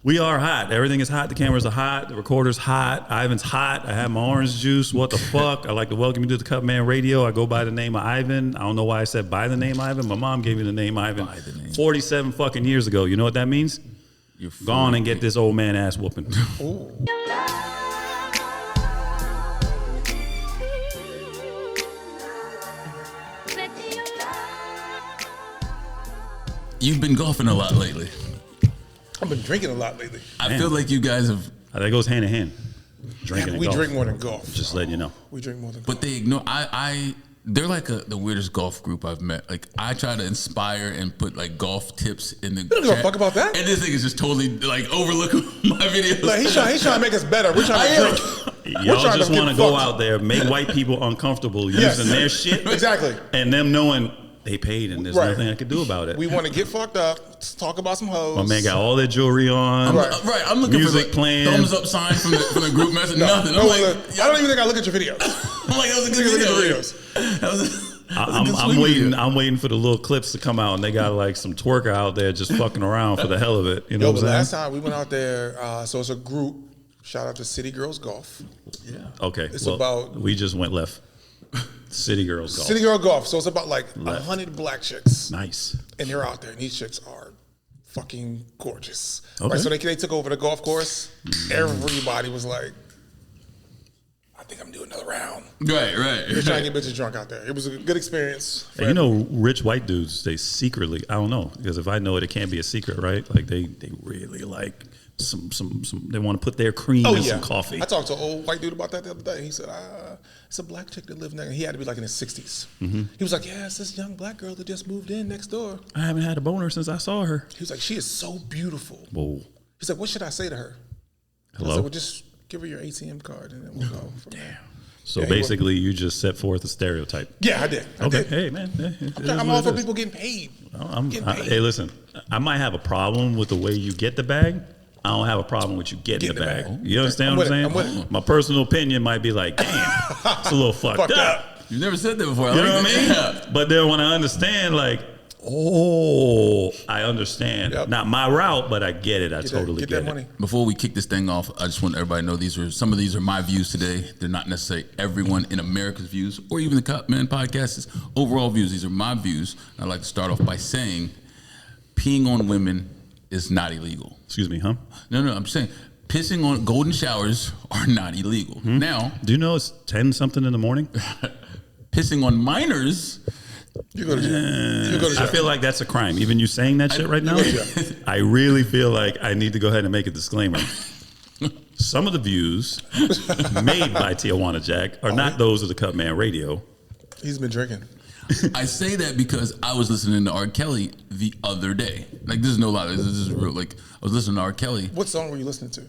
We are hot. Everything is hot. The cameras are hot. The recorder's hot. Ivan's hot. I have my orange juice. What the fuck? I'd like to welcome you to the Cut Man Radio. I go by the name of Ivan. I don't know why I said by the name Ivan. My mom gave me the name Ivan 47 fucking years ago. You know what that means? You're go on and get this old man ass whooping. You've been golfing a lot lately. I've been drinking a lot lately. I feel like you guys have. That goes hand in hand. Drinking we drink more than golf. Just letting you know. We drink more than golf. But they ignore. They're like the weirdest golf group I've met. Like I try to inspire and put like golf tips in the. You don't give a fuck about that. And this thing is just totally like overlooking my videos. Like he's trying to make us better. We're trying to drink. Y'all just want to go out there, make white people uncomfortable using their shit. Exactly. And them knowing they paid and there's nothing I could do about it. We want to get fucked up, talk about some hoes. My man got all their jewelry on. I'm looking music for like playing. Thumbs up sign from the group message. Nothing. I don't even think I look at your videos. I'm like, that was a good video. I'm waiting for the little clips to come out, and they got like some twerker out there just fucking around for the hell of it. You know what I'm saying? Last time we went out there, so it's a group. Shout out to City Girls Golf. Yeah. Okay. It's about we just went left. City Girls Golf. City Girl Golf. So it's about like 100 black chicks. Nice. And they're out there, and these chicks are fucking gorgeous. Okay. Right, so they took over the golf course. Everybody was like, I think I'm doing another round. Right. They're trying to get bitches drunk out there. It was a good experience. And you know, rich white dudes, they secretly, I don't know, because if I know it, it can't be a secret, right? Like they really like some they want to put their cream in some coffee. I talked to an old white dude about that the other day. He said, it's a black chick that lived next. He had to be like in his 60s. Mm-hmm. He was like, yeah, it's this young black girl that just moved in next door. I haven't had a boner since I saw her. He was like, she is so beautiful. Whoa. He's like, what should I say to her? Hello? I said, well, just give her your ATM card and then we'll go from there. So basically, you just set forth a stereotype. Yeah, I did. Okay. Hey, man. I'm all for people getting paid. Hey, listen. I might have a problem with the way you get the bag. I don't have a problem with you getting the bag. You understand what I'm saying? My personal opinion might be like, damn, it's a little fucked up. You've never said that before. You know what I mean? Yeah. But then when I understand, like, I understand. Yep. Not my route, but I get it. I totally get it. Before we kick this thing off, I just want everybody to know some of these are my views today. They're not necessarily everyone in America's views or even the Cut Man podcast's overall views. These are my views. I'd like to start off by saying peeing on women is not illegal. Excuse me, huh? No, I'm saying pissing on golden showers are not illegal. Now, do you know it's 10 something in the morning? Pissing on minors. You go to jail. I feel like that's a crime. Even you saying that shit right now, I really feel like I need to go ahead and make a disclaimer. Some of the views made by Tijuana Jack are not those of the Cut Man Radio. He's been drinking. I say that because I was listening to R. Kelly the other day. Like, this is no lie. This is real. Like, I was listening to R. Kelly. What song were you listening to?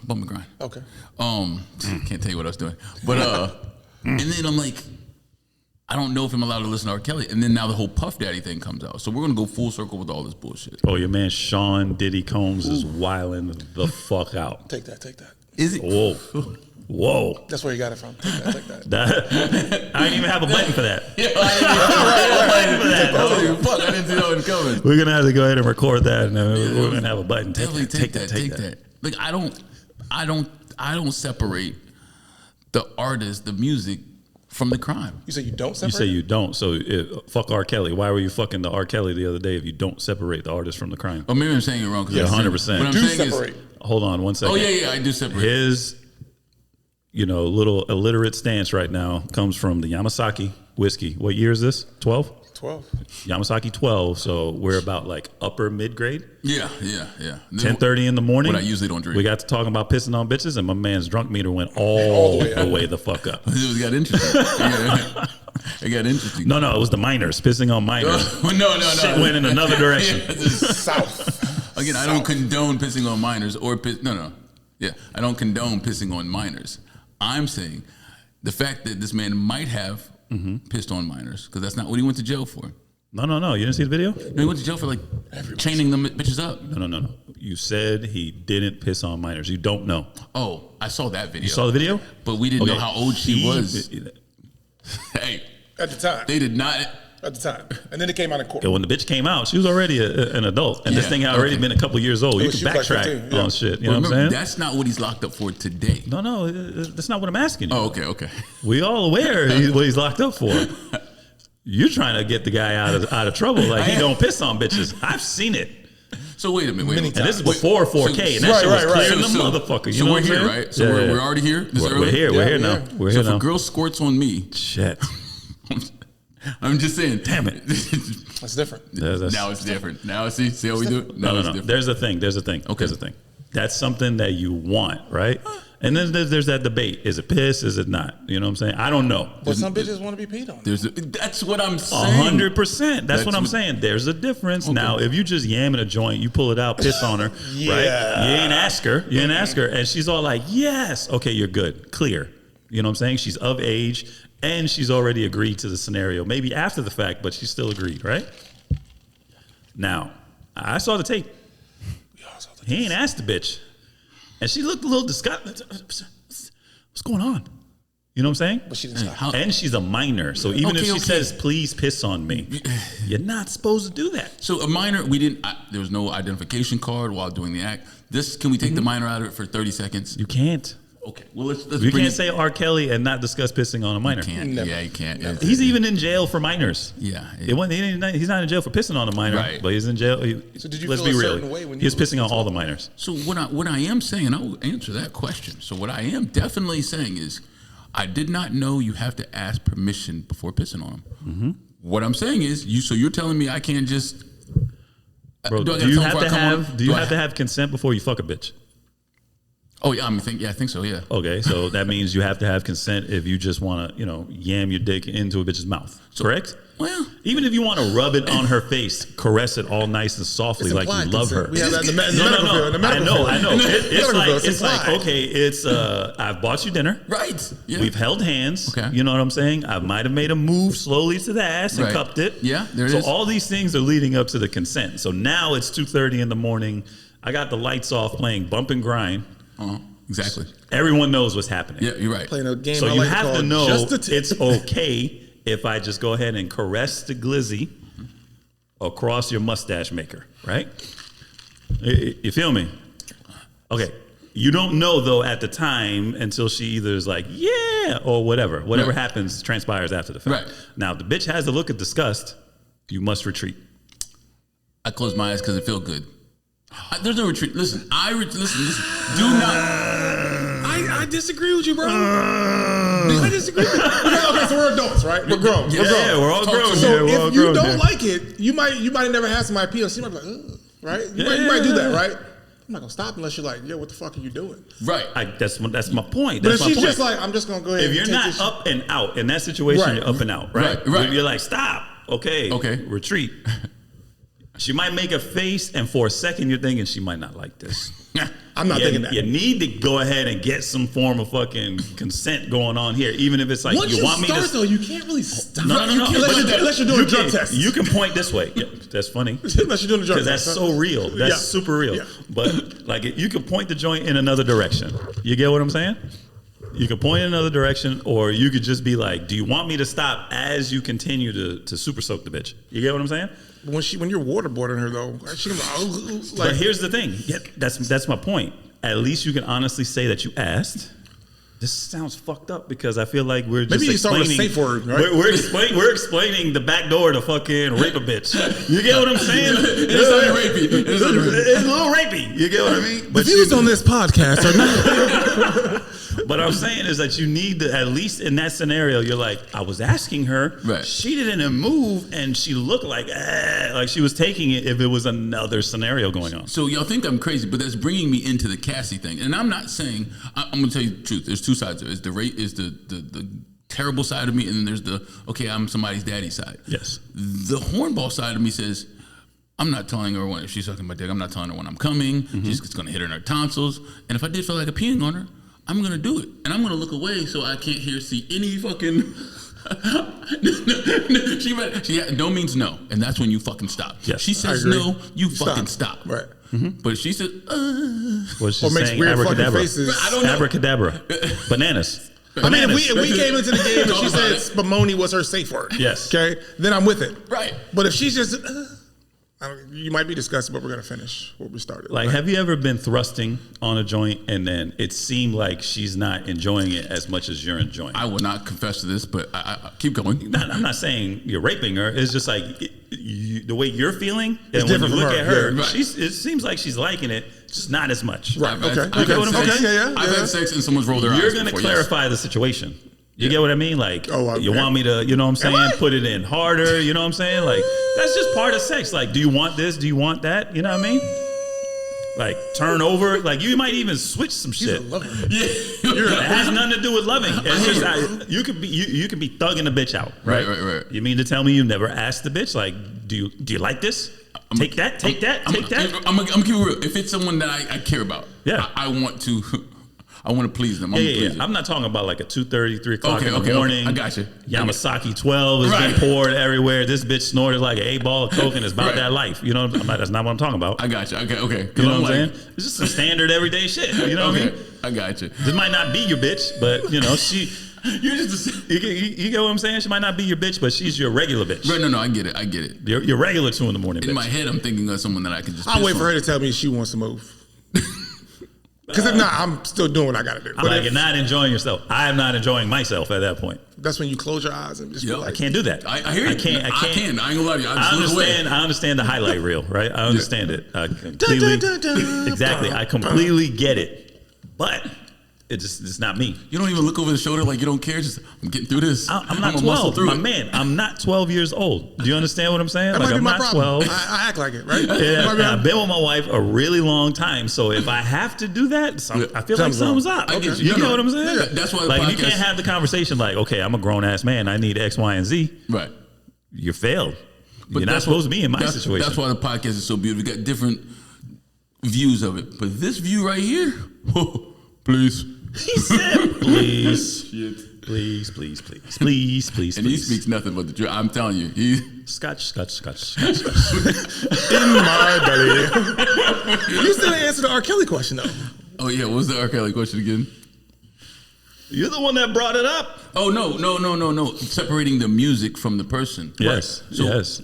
Bump and Grind. Okay. Can't tell you what I was doing. But, and then I'm like, I don't know if I'm allowed to listen to R. Kelly. And then now the whole Puff Daddy thing comes out. So we're going to go full circle with all this bullshit. Oh, your man Sean Diddy Combs is wilding the fuck out. Take that. Is it? Whoa. That's where you got it from. Take that. I didn't even have a button for that. Yeah, I didn't see that one coming. We're going to have to go ahead and record that. And we're going to have a button. Take that. Like, I don't separate the artist, the music, from the crime. You say you don't separate? You say you don't. So fuck R. Kelly. Why were you fucking the R. Kelly the other day if you don't separate the artist from the crime? Oh, maybe I'm saying it wrong. Yeah, 100%. What I'm saying separate. Hold on 1 second. Oh, yeah, I do separate. His, little illiterate stance right now comes from the Yamasaki whiskey. What year is this? 12? 12. Yamasaki 12. So we're about like upper mid-grade. Yeah. 10:30 in the morning. What I usually don't drink. We got to talking about pissing on bitches, and my man's drunk meter went all the way the fuck up. It got interesting. It got interesting. No, it was the minors pissing on minors. No. Shit went in another direction. South. Again, I don't condone pissing on minors or no. Yeah, I don't condone pissing on minors. I'm saying the fact that this man might have pissed on minors, because that's not what he went to jail for. No. You didn't see the video? No, he went to jail for like chaining them bitches up. No. You said he didn't piss on minors. You don't know. Oh, I saw that video. You saw the video? But we didn't know how old she was. Hey. At the time. They did not. at the time, and then it came out in court. When the bitch came out, she was already an adult, and this thing had already been a couple years old. You can backtrack 15, on shit. You know what I'm saying? That's not what he's locked up for today. No, that's not what I'm asking you. Oh, okay. We all aware what he's locked up for. You're trying to get the guy out of trouble. Like, he don't piss on bitches. I've seen it. So wait a minute. And this is before 4K, and that shit was clear in the motherfucker. You know we're here, right? So we're already here. We're here. We're here now. We're here now. So if a girl squirts on me, shit. I'm just saying. Damn it. That's different. Now it's different. Now see how we do it. No. There's a thing. Okay. There's a thing. That's something that you want, right? And then there's that debate. Is it piss? Is it not? You know what I'm saying? I don't know. But some bitches want to be peed on. That's what I'm saying. 100%. That's what I'm saying. There's a difference. Okay. Now, if you just yamming a joint, you pull it out, piss on her, right? You ain't ask her. And she's all like, yes. Okay, you're good. Clear. You know what I'm saying? She's of age, and she's already agreed to the scenario. Maybe after the fact, but she still agreed, right? Now, I saw the tape. He ain't asked the bitch. And she looked a little disgusted. What's going on? You know what I'm saying? But she didn't stop. And she's a minor. So even if she says, please piss on me, you're not supposed to do that. So a minor, there was no identification card while doing the act. Can we take the minor out of it for 30 seconds? You can't. Okay. Well, let's you can't say R. Kelly and not discuss pissing on a minor. You can't. Yeah, you can't. He's even in jail for minors. Yeah. He's not in jail for pissing on a minor, right. But he's in jail. So did you let's feel be a real. certain way when he was pissing on all the minors. So what I am saying, and I will answer that question. So what I am definitely saying is, I did not know you have to ask permission before pissing on them. Mm-hmm. What I'm saying is, you're telling me I can't just. Bro, do you have to have consent before you fuck a bitch? Oh yeah, I think so. Yeah. Okay, so that means you have to have consent if you just want to, yam your dick into a bitch's mouth. Correct? Well, even if you want to rub it on her face, caress it all nice and softly, like you love her. We have that in the medical field. I know. It's like okay, I've bought you dinner. Right. Yeah. We've held hands. Okay. You know what I'm saying? I might have made a move slowly to the ass and cupped it. Yeah. There it is. So all these things are leading up to the consent. So now it's 2:30 in the morning. I got the lights off, playing Bump and Grind. Exactly. Everyone knows what's happening. Yeah, you're right. Playing a game. So you have to know it's okay if I just go ahead and caress the glizzy across your mustache maker, right? You feel me? Okay. You don't know though at the time until she either is like, yeah, or whatever. Whatever happens transpires after the fact. Right. Now, if the bitch has the look of disgust, you must retreat. I close my eyes because it feels good. There's no retreat. Listen. Do not. I disagree with you, bro. I disagree with you. Okay, so we're adults, right? We're grown. Yeah, we're all grown. So if you don't like it, you might have never had somebody pee on. So you might be like, ugh, right? You might do that, right? I'm not gonna stop unless you're like, yo, what the fuck are you doing? Right. That's my point. But if she's just like, I'm just gonna go ahead. If you're not up and out in that situation, you're up and out, right? Right. You're like, stop. Okay. Retreat. She might make a face, and for a second you're thinking she might not like this. I'm not thinking that. You need to go ahead and get some form of fucking consent going on here, even if it's like once you want me to. Though, you can't really stop. No. Unless you're doing a drug test. You can point this way. Yeah, that's funny. Unless you're doing a drug test. Because that's so real. That's super real. Yeah. But like, you can point the joint in another direction. You get what I'm saying? You could point in another direction, or you could just be like, do you want me to stop as you continue to super soak the bitch? You get what I'm saying? When you're waterboarding her though, she can like. But here's the thing. Yeah, that's my point. At least you can honestly say that you asked. This sounds fucked up because I feel like we're just explaining. Maybe you start with a safe word, right? We're explaining the back door to fucking rape a bitch. You get what I'm saying? It's not rapey. It's a little rapey. You get what I mean? But views on this podcast are not. What I'm saying is that you need to, at least in that scenario, you're like, I was asking her, she didn't move, and she looked like she was taking it if it was another scenario going on. So y'all think I'm crazy, but that's bringing me into the Cassie thing. And I'm not saying, I'm going to tell you the truth. There's two sides of it. Is the terrible side of me, and then there's the, okay, I'm somebody's daddy side. Yes. The hornball side of me says, I'm not telling her if she's sucking my dick, I'm not telling her when I'm coming. Mm-hmm. She's going to hit her in her tonsils. And if I did feel like peeing on her, I'm going to do it. And I'm going to look away so I can't see any fucking... no means no. And that's when you fucking stop. Yes, she says no, you fucking stop. Right. Mm-hmm. But if she said... Well, she's saying abracadabra. Faces. I don't know. Abracadabra. Bananas. I mean, if Bananas. we came into the game and she Talk about said it. spumoni was her safe word, Yes. okay, then I'm with it. Right. But if she's just, you might be disgusted, but we're gonna finish what we started. Like, have you ever been thrusting on a joint and then it seemed like she's not enjoying it as much as you're enjoying it? I will not confess to this, but I keep going. I'm not saying you're raping her. It's just like the way you're feeling. And when you different from look her. at her, Yeah, right. it seems like she's liking it, just not as much. Right. Okay. I've had Okay. sex- Okay. Yeah. I've had sex and someone's rolled their eyes. You're going to before, yes. clarify the situation. You get what I mean? Like, Oh, you okay. want me to, you know what I'm saying, I? put it in harder, you know what I'm saying? Like, that's just part of sex. Like, do you want this? Do you want that? You know what I mean? Like, turn over. Like, you might even switch some shit. It has nothing to do with loving. It's just you could be you could be thugging a bitch out, right? Right. You mean to tell me you never asked the bitch, like, do you like this? Take that. I'm gonna keep it real. If it's someone that I care about, Yeah. I want to please them. Yeah. I'm not talking about like a 2:30, 3 o'clock in the Okay. morning. I got you. Yamasaki 12 is Right. being poured everywhere. This bitch snorted like an 8-ball of coke and it's about Right. that life. You know, that's not what I'm talking about. I got you. Okay. You know what I'm saying? It's just some standard everyday shit. You know what I mean? I got you. This might not be your bitch, but you know, she. You're just You get what I'm saying? She might not be your bitch, but she's your regular bitch. right. No, I get it. Your regular 2 in the morning In bitch. my head, I'm thinking of someone that I can just. I'll piss wait for on. her to tell me she wants to move. Because if not, I'm still doing what I gotta do. I'm But like, if- you're not enjoying yourself. I'm not enjoying myself at that point. that's when you close your eyes and just Yo, feel I like, can't do that. I hear you. I can't. I ain't gonna lie to you. I just look away. understand. I understand the highlight reel, right? I understand it. I completely. Dun, dun, dun, dun. Exactly. I completely get it, but it's not me. You don't even look over the shoulder like you don't care. Just I'm getting through this. I'm not gonna muscle 12, through my it. man. I'm not 12 years old. Do you understand what I'm saying? that Like, might be I'm my not problem. 12. I act like it, right? Yeah, Might and be- I've been with my wife a really long time, so if I have to do that, I feel like Something's wrong. something's up. I get you. You No, get no. what I'm saying? Yeah, that's why the like, if you podcast- can't have the conversation like, okay, I'm a grown ass man, I need X, Y, and Z. Right. You failed. But You're not that's supposed what- to be in my that's- situation. That's why the podcast is so beautiful. We got different views of it, but this view right here, whoa, please. He said, please, Shit. please, please, please, please, please, And he please. speaks nothing but the truth. I'm telling you. Scotch. in my belly. You still didn't answer the R. Kelly question though. Oh yeah, what was the R. Kelly question again? You're the one that brought it up. Oh no. Separating the music from the person. Yes, So yes.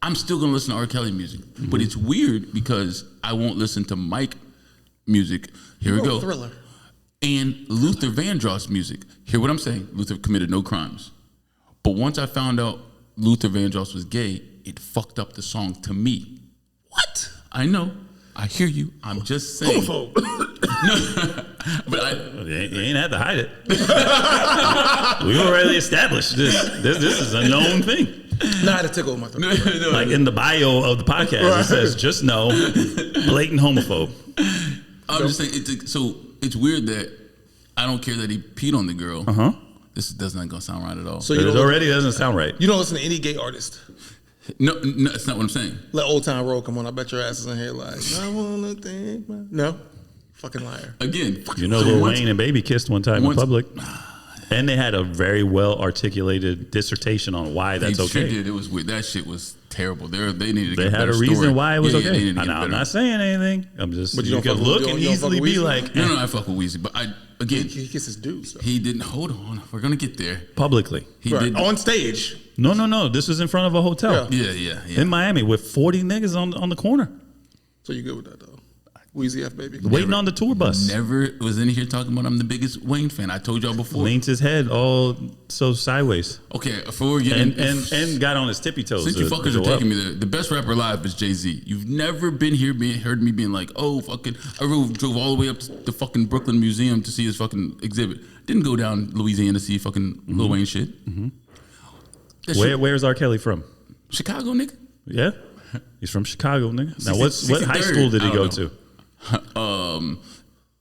I'm still gonna listen to R. Kelly music, but it's weird because I won't listen to Mike music. Here we Wrote go. Thriller. And Luther Vandross music. Hear what I'm saying? Luther committed no crimes. But once I found out Luther Vandross was gay, it fucked up the song to me. What? I know. I hear you. I'm just saying. Homophobe. But You ain't had to hide it. We already established this. This is a known thing. Nah, I had to tickle my throat. Like in the bio of the podcast, it says, just know, blatant homophobe. I'm just saying, it's weird that I don't care that he peed on the girl. Uh-huh. This does not gonna sound right at all. So It you don't, already doesn't sound right. you don't listen to any gay artist. No, that's not what I'm saying. Let Old Town Road come on. I bet your ass is in here like, I wanna think. No, fucking liar. Again, You know, so Lil once- Wayne and Baby kissed one time in once- public. And they had a very well articulated dissertation on why that's they sure okay. did. It was weird. That shit was terrible. They needed to They get a had a better reason story. why it was Yeah, they okay. needed to And get I'm better. not saying anything. I'm just, But you you don't can fuck with- look you and don't fuck easily with be Weezy? like, No, I fuck with Weezy, but again, He kisses dudes. Though. he didn't. Hold on, we're gonna get there. publicly. He Right. did. On stage. No. This was in front of a hotel Yeah. in Miami with 40 niggas on the corner So you good with that though? Wheezy F baby. waiting on the tour bus. Never was in here talking about I'm the biggest Wayne fan. I told y'all before. Leaned his head all so sideways Okay, before we get in, and got on his tippy toes. since you to fuckers go are taking up. me there, the best rapper alive is Jay-Z. You've never been here heard me being like, oh, fucking, I drove all the way up to the fucking Brooklyn Museum to see his fucking exhibit. Didn't go down Louisiana to see fucking Lil Wayne shit. That shit- Where's R. Kelly from? Chicago, nigga? Yeah, he's from Chicago, nigga. Now, 60 what high 63rd? school did he I go don't to?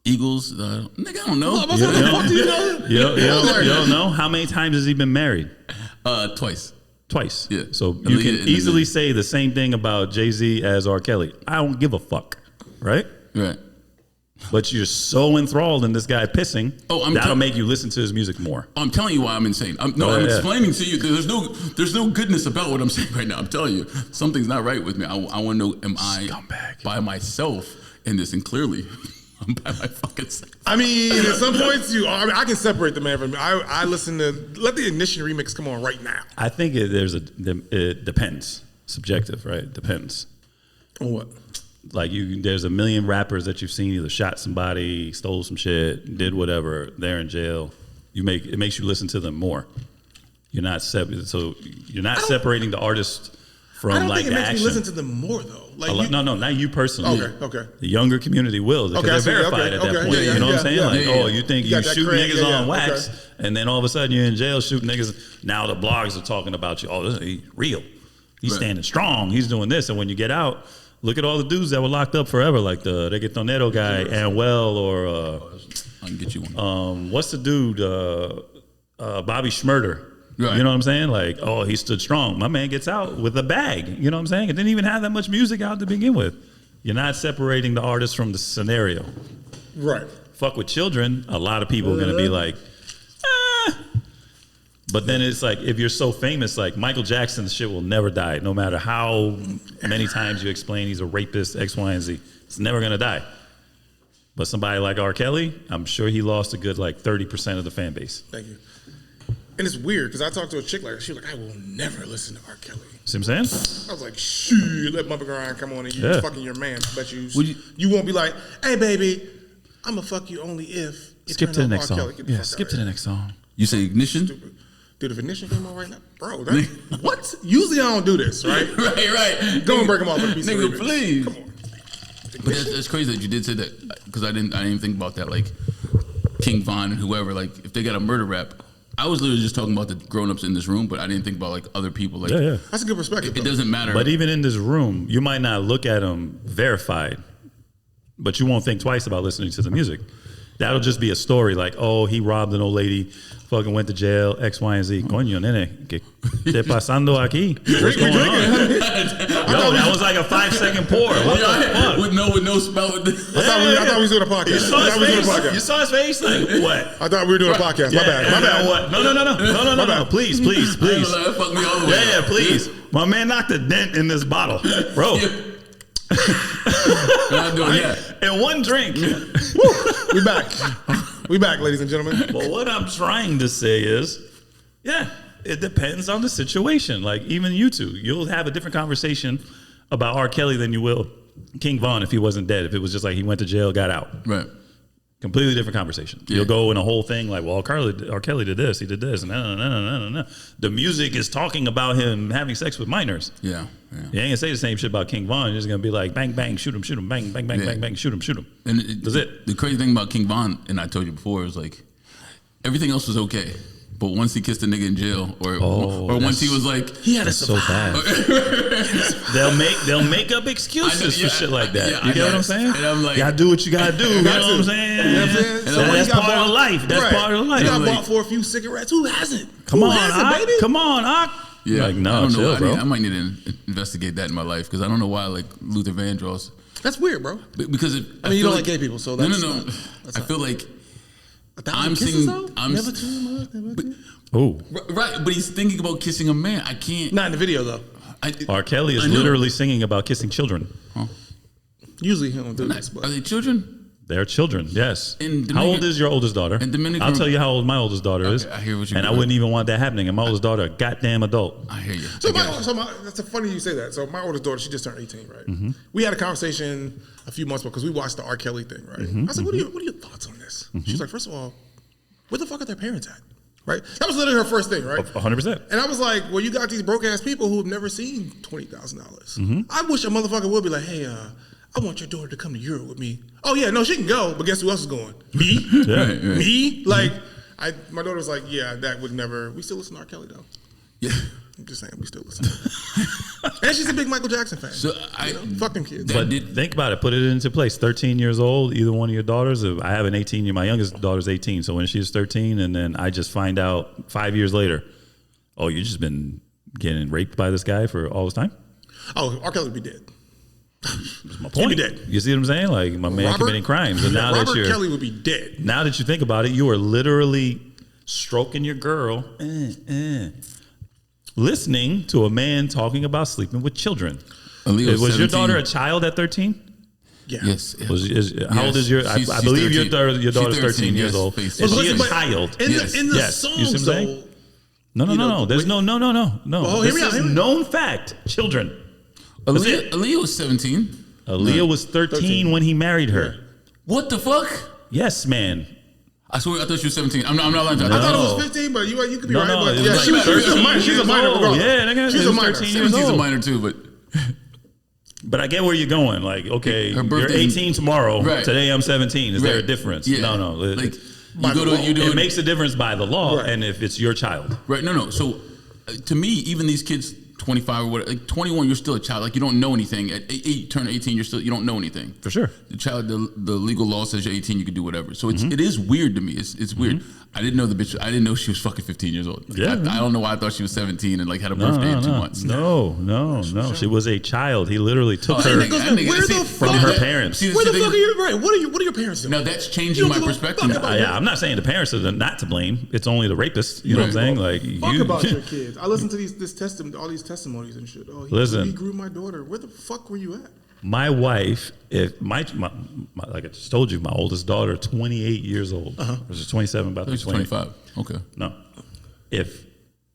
Eagles, nigga, I don't know. What the fuck do you know? You don't know how many times has he been married? Twice. Twice. Yeah. So And you the- can and the- easily say the same thing about Jay-Z as R. Kelly. I don't give a fuck, right? Right. But you're so enthralled in this guy pissing, Oh, I'm that'll tell- make you listen to his music more. I'm telling you why I'm insane. I'm yeah. explaining to you. There's no goodness about what I'm saying right now. I'm telling you, something's not right with me. I want to know, am I Scumbag. by myself in this? And clearly, I'm by my fucking self. I mean, at some points you are. I mean, I can separate the man from me. I listen to let the Ignition remix come on right now. I think it depends. Subjective, right? Depends. On what? Like there's a million rappers that you've seen either shot somebody, stole some shit, did whatever. They're in jail. It makes you listen to them more. You're not separating the artist from I don't like think it the makes action. me listen to them more though. Like No, not you personally. Okay. The younger community will because they're verified at that point. Yeah, you know what I'm saying? yeah. You think You you got that shoot cred, niggas on yeah, wax, okay. and then all of a sudden you're in jail shooting niggas. Now the blogs are talking about you. Oh, he's real. He's standing strong. He's doing this. And when you get out, look at all the dudes that were locked up forever, like the reggaetonero guy, Anuel, or I can get you one. what's the dude? Bobby Schmurder. Right. You know what I'm saying? Like, oh, he stood strong. My man gets out with a bag. You know what I'm saying? It didn't even have that much music out to begin with. You're not separating the artist from the scenario. right. Fuck with children, a lot of people are going to be like, But then it's like, if you're so famous, like Michael Jackson's shit will never die, no matter how many times you explain he's a rapist, X, Y, and Z. It's never going to die. But somebody like R. Kelly, I'm sure he lost a good like 30% of the fan base. Thank you. And it's weird because I talked to a chick like she was like, I will never listen to R. Kelly. See what I'm saying? I was like, shit, let Bumper Grind come on and you fucking your man. Bet you won't be like, hey baby, I'ma fuck you only if you Skip to the next song. Kelly. Yeah, skip to the next song. You say Ignition? Stupid. Dude, if Ignition came on right now, bro, what? Usually I don't do this, right? right. Go and break them off with a piece of Nigga, remix. please. Come on. But that's crazy that you did say that because I didn't even think about that. Like King Von and whoever, like if they got a murder rap, I was literally just talking about the grown-ups in this room, but I didn't think about like other people. Like Yeah. That's a good perspective. it doesn't matter. But even in this room, you might not look at them verified, but you won't think twice about listening to the music. That'll just be a story like, oh, he robbed an old lady, fucking went to jail, X, Y, and Z. Coño, nene, ¿qué te pasando aquí? What's going on? Yo, that was like a 5-second pour. What the fuck? with no spell. I thought we was doing a podcast. You saw I thought we was doing a his face? podcast. You saw his face? Like, what? I thought we were doing a podcast. My bad. What? No. Please. That fucked me all the way. Yeah, please. My man knocked a dent in this bottle. Bro. I'm doing In one drink. We back. We back, ladies and gentlemen. But what I'm trying to say is, it depends on the situation. Like even you two, you'll have a different conversation about R. Kelly than you will King Von if he wasn't dead. If it was just like he went to jail, got out. Right. Completely different conversation. Yeah. You'll go in a whole thing like, well, R. Kelly did this, he did this. No. The music is talking about him having sex with minors. Yeah. You ain't gonna say the same shit about King Von. You're just gonna be like, bang, bang, shoot him, bang, bang, bang, bang, bang, shoot him. And That's it. The crazy thing about King Von, and I told you before, is like everything else was okay. But once he kissed a nigga in jail, or once he was like, He had a so bad. they'll make up excuses for shit like that. Yeah, you get what I'm saying? And I'm like, you gotta do what you gotta do. You know what I'm saying? That's part of life. That's part of life. You got bought for a few cigarettes. Who hasn't? Come on, Ak. Yeah, Like, no, I don't know. chill, bro. I might need to investigate that in my life because I don't know why like Luther Vandross. That's weird, bro. Because I mean, you feel don't like gay people, so that's no. I feel like I'm kisses, singing. though? I'm Never too much, never too- Oh, right, but he's thinking about kissing a man. I can't. Not in the video though. R. Kelly is I know. literally singing about kissing children. Usually he don't do this, but Are they children? They're children, yes. In How old is your oldest daughter? in Dominican- I'll tell you how old my oldest daughter is. I hear what you And I mean. wouldn't even want that happening. And my oldest daughter, a goddamn adult. I hear you. So that's funny you say that. So my oldest daughter, she just turned 18, right? We had a conversation a few months ago because we watched the R. Kelly thing, right? I said, what are your thoughts on this? She was like, first of all, where the fuck are their parents at? Right? That was literally her first thing, right? 100%. And I was like, well, you got these broke ass people who have never seen $20,000. I wish a motherfucker would be like, hey, I want your daughter to come to Europe with me. Oh yeah, no, she can go, but guess who else is going? Me? Right. Me? Like, my daughter was like, yeah, that would never. We still listen to R. Kelly though. Yeah. I'm just saying, we still listen. And she's a big Michael Jackson fan. So Fuck them kids. But think about it. Put it into place. 13 years old, either one of your daughters. I have an 18-year. My youngest daughter's 18. So when she's 13, and then I just find out 5 years later, oh, you just been getting raped by this guy for all this time? Oh, R. Kelly would be dead. That's my He'd point. be dead. You see what I'm saying? Like my man committing crimes. And now Robert Kelly would be dead. Now that you think about it, you are literally stroking your girl, listening to a man talking about sleeping with children. Aaliyah Was your 17. daughter a child at 13? Yeah. Yes. How old is your? I believe your daughter's 13 years yes, old. face Is it. she a But child? In Yes. the Yes. You see what I'm songs, saying? though. No. There's no. Oh, This hear me out, is hear me out. known fact. Children. That's it. Aaliyah was 17. Aaliyah was 13 when he married her. What the fuck? Yes, man. I swear, I thought she was 17. I'm not lying to you. I thought it No. was 15, but you could be No, right. no, But it yeah, was she like was a 13 minor. She's a years minor. old. regardless. Yeah, nigga, she's it a was minor. 13 years 17's a old. minor too, but But I get where you're going. Like, okay, Her you're birthday- 18 tomorrow. Right. Today I'm 17. Is there a Right. difference? Yeah. No. Like By you go the to law. you do It makes a difference by the law, Right. and if it's your child. right. No. So to me, even these kids, 25 or what, like 21, you're still a child. Like you don't know anything. At 8, turn 18, you don't know anything. For sure. The legal law says you're 18, you can do whatever. So it is weird to me. It's weird. I didn't know the bitch. I didn't know she was fucking 15 years old. Like, Yeah. I don't know why I thought she was 17 and like had a birthday in 2 months. No. She was a child. He literally took Oh, her that goes back, where the from fuck- her parents. Where the fuck are you? Right. What are your parents doing? Now that's You changing don't my give a perspective. fuck about Yeah, I'm not saying the parents are not to blame. It's only the rapist. You know what I'm saying? Like Fuck you, about your kids. I listen to all these testimonies and shit. Oh, Listen. he grew my daughter. Where the fuck were you at? my wife, if my like I just told you, my oldest daughter, 28 years old. She's 27, about to be She's 20. 25. Okay. No. If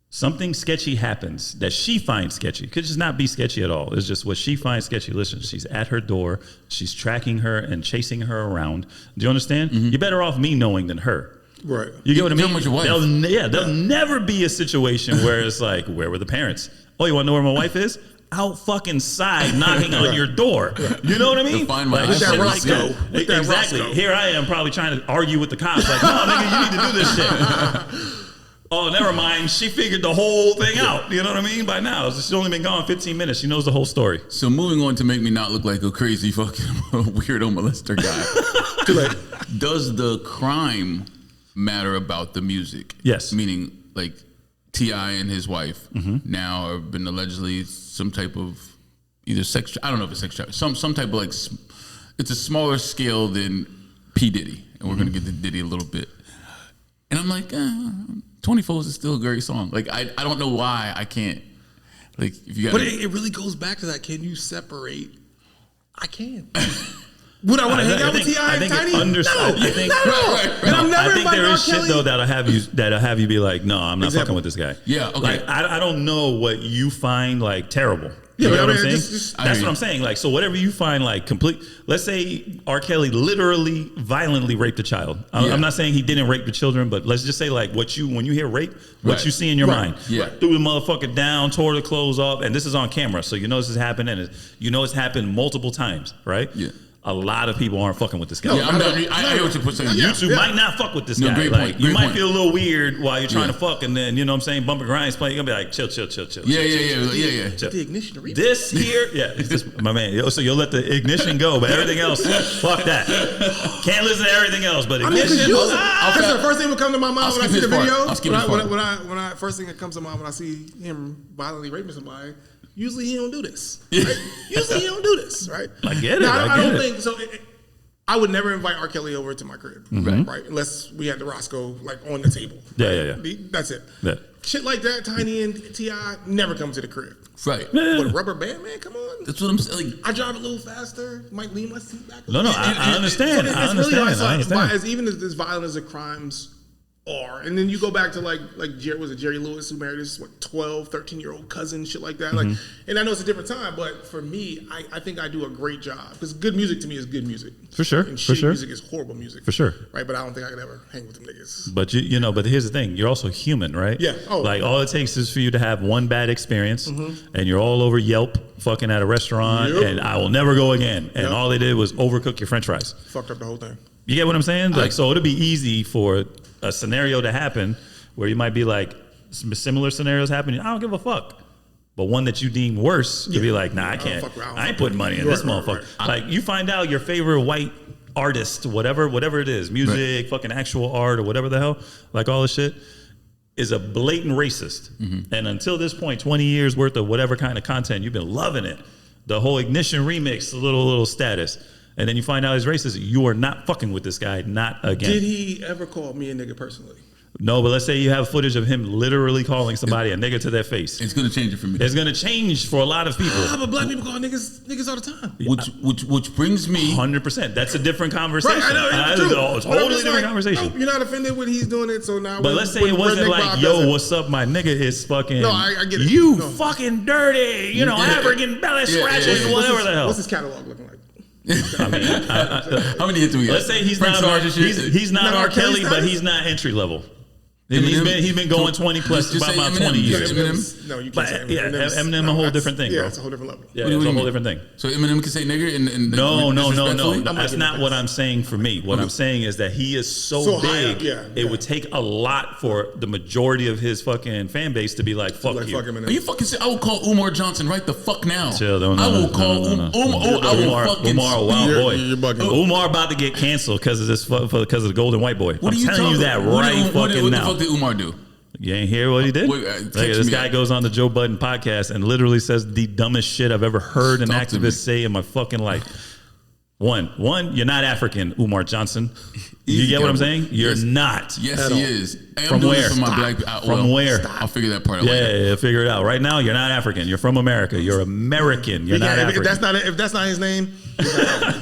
something sketchy happens that she finds sketchy, could just not be sketchy at all. It's just what she finds sketchy. Listen, she's at her door. She's tracking her and chasing her around. Do you understand? You're better off me knowing than her. Right. You get what I Tell mean? them with your wife. There'll never be a situation where it's like, where were the parents? Oh, you want to know where my wife is? Out fucking side knocking on your door. You know what I mean? find my With that shit Roscoe. that. With that Exactly. Roscoe. Here I am probably trying to argue with the cops. Like, no, nigga, you need to do this shit. Oh, never mind. She figured the whole thing out. You know what I mean? By now. She's only been gone 15 minutes. She knows the whole story. So moving on to make me not look like a crazy fucking weirdo molester guy. Too late. Does the crime matter about the music? Yes. Meaning, like, T.I. and his wife now have been allegedly some type of either sex. I don't know if it's sex trafficking. Some type of like. It's a smaller scale than P Diddy, and we're gonna get to Diddy a little bit. And I'm like, 24 is still a great song. Like I don't know why I can't. Like if you got. But it really goes back to that. Can you separate? I can. Would I want to hang out with T.I. and Tiny? No, I think, not at all. right. And I'm never I think there inviting R. is shit Kelly. though that'll have you be like, no, I'm not fucking with this guy. Yeah, okay. Like I don't know what you find like terrible. Yeah, You but know I what I'm mean, saying? just- That's what I'm saying. Like, so whatever you find like complete. Let's say R. Kelly literally violently raped a child. Yeah. I'm not saying he didn't rape the children, but let's just say like when you hear rape, what Right. you see in your Right. mind. Yeah. Threw the motherfucker down, tore the clothes off, and this is on camera, so you know this is happening. And you know it's happened multiple times, right? Yeah. A lot of people aren't fucking with this guy. Yeah, I'm done. I hear what you're saying. Yeah. YouTube might not fuck with this No, guy. great Like, point, you great might point. feel a little weird while you're trying Yeah. to fuck, and then you know what I'm saying, bumper grinds playing. You're gonna be like, chill. Yeah. chill. The ignition replay. This here, yeah, it's just my man. So you'll let the ignition go, but everything else, fuck that. Can't listen to everything else, but I mean, ignition. because the first thing that comes to my mind when I skip see the his part. video, I'll skip his part. when I first thing that comes to mind when I see him violently raping somebody, usually he don't do this. Right? Usually he don't do this, right? I get it. Now, I get don't it. think so. I would never invite R. Kelly over to my crib, right? Unless we had the Roscoe like on the table. Yeah. That's it. Yeah. Shit like that, Tiny and T.I. never come to the crib. Right. Yeah. But a rubber band, man, come on. That's what I'm saying. Like, I drive a little faster, might lean my seat back. No, I understand. I understand. As even as violent as the crimes are, and then you go back to like Jerry Lewis who married his 12, 13-year-old cousin, shit like that. Like, and I know it's a different time, but for me, I think I do a great job because good music to me is good music. For sure, and for shitty sure. music is horrible music. For sure. Right, but I don't think I could ever hang with them niggas. But you know, but here's the thing: you're also human, right? Yeah. Oh. Like all it takes is for you to have one bad experience, and you're all over Yelp, fucking at a restaurant, Yep. and I will never go again. And Yep. all they did was overcook your French fries. Fucked up the whole thing. You get what I'm saying? Like, so it'll be easy for a scenario to happen where you might be like, similar scenarios happening. I don't give a fuck. But one that you deem worse, you'll be like, nah, I can't. I ain't putting money in this motherfucker. Like, you find out your favorite white artist, whatever it is, music, fucking actual art, or whatever the hell, like all this shit, is a blatant racist. And until this point, 20 years worth of whatever kind of content, you've been loving it. The whole Ignition remix, little status. And then you find out he's racist. You are not fucking with this guy, not again. Did he ever call me a nigga personally? No, but let's say you have footage of him literally calling somebody a nigga to their face. It's gonna change it for me. It's gonna change for a lot of people. But black people call niggas all the time. Which brings me 100%. That's a different conversation. Right, I know, it's true. It's a totally different conversation. You're not offended when he's doing it, so now. But let's say it wasn't like, yo, what's up, my nigga? It's fucking. No, I get it. You No. fucking dirty. You know, African belly scratching, whatever the hell. What's his catalog looking like? how many hits do we got? Let's say he's not R. Kelly, but he's not entry level. He's been going 20 plus about 20 years. No, you can't But say Eminem. yeah, Eminem a whole different thing, bro. Yeah, it's a whole different level. Yeah, it's a whole different thing. So Eminem can say nigger and No. disrespectfully? That's not what I'm saying for me. What I'm saying is that he is so big, it would take a lot for the majority of his fucking fan base to be like, fuck you. Are you fucking say I will call Umar Johnson right the fuck now? Chill, I will call Umar. Umar a wild boy. You're bugging. Umar about to get canceled because of this because of the golden white boy. What I'm are you telling you that right fucking what now. What the fuck did Umar do? You ain't hear what he did? This guy goes on the Joe Budden podcast and literally says the dumbest shit I've ever heard an activist say in my fucking life. One, you're not African, Umar Johnson. You get what I'm saying? You're not. Yes, he is. From where? From where? I'll figure that part out. Yeah, figure it out. Right now, you're not African. You're from America. You're American. You're not African. If that's not his name,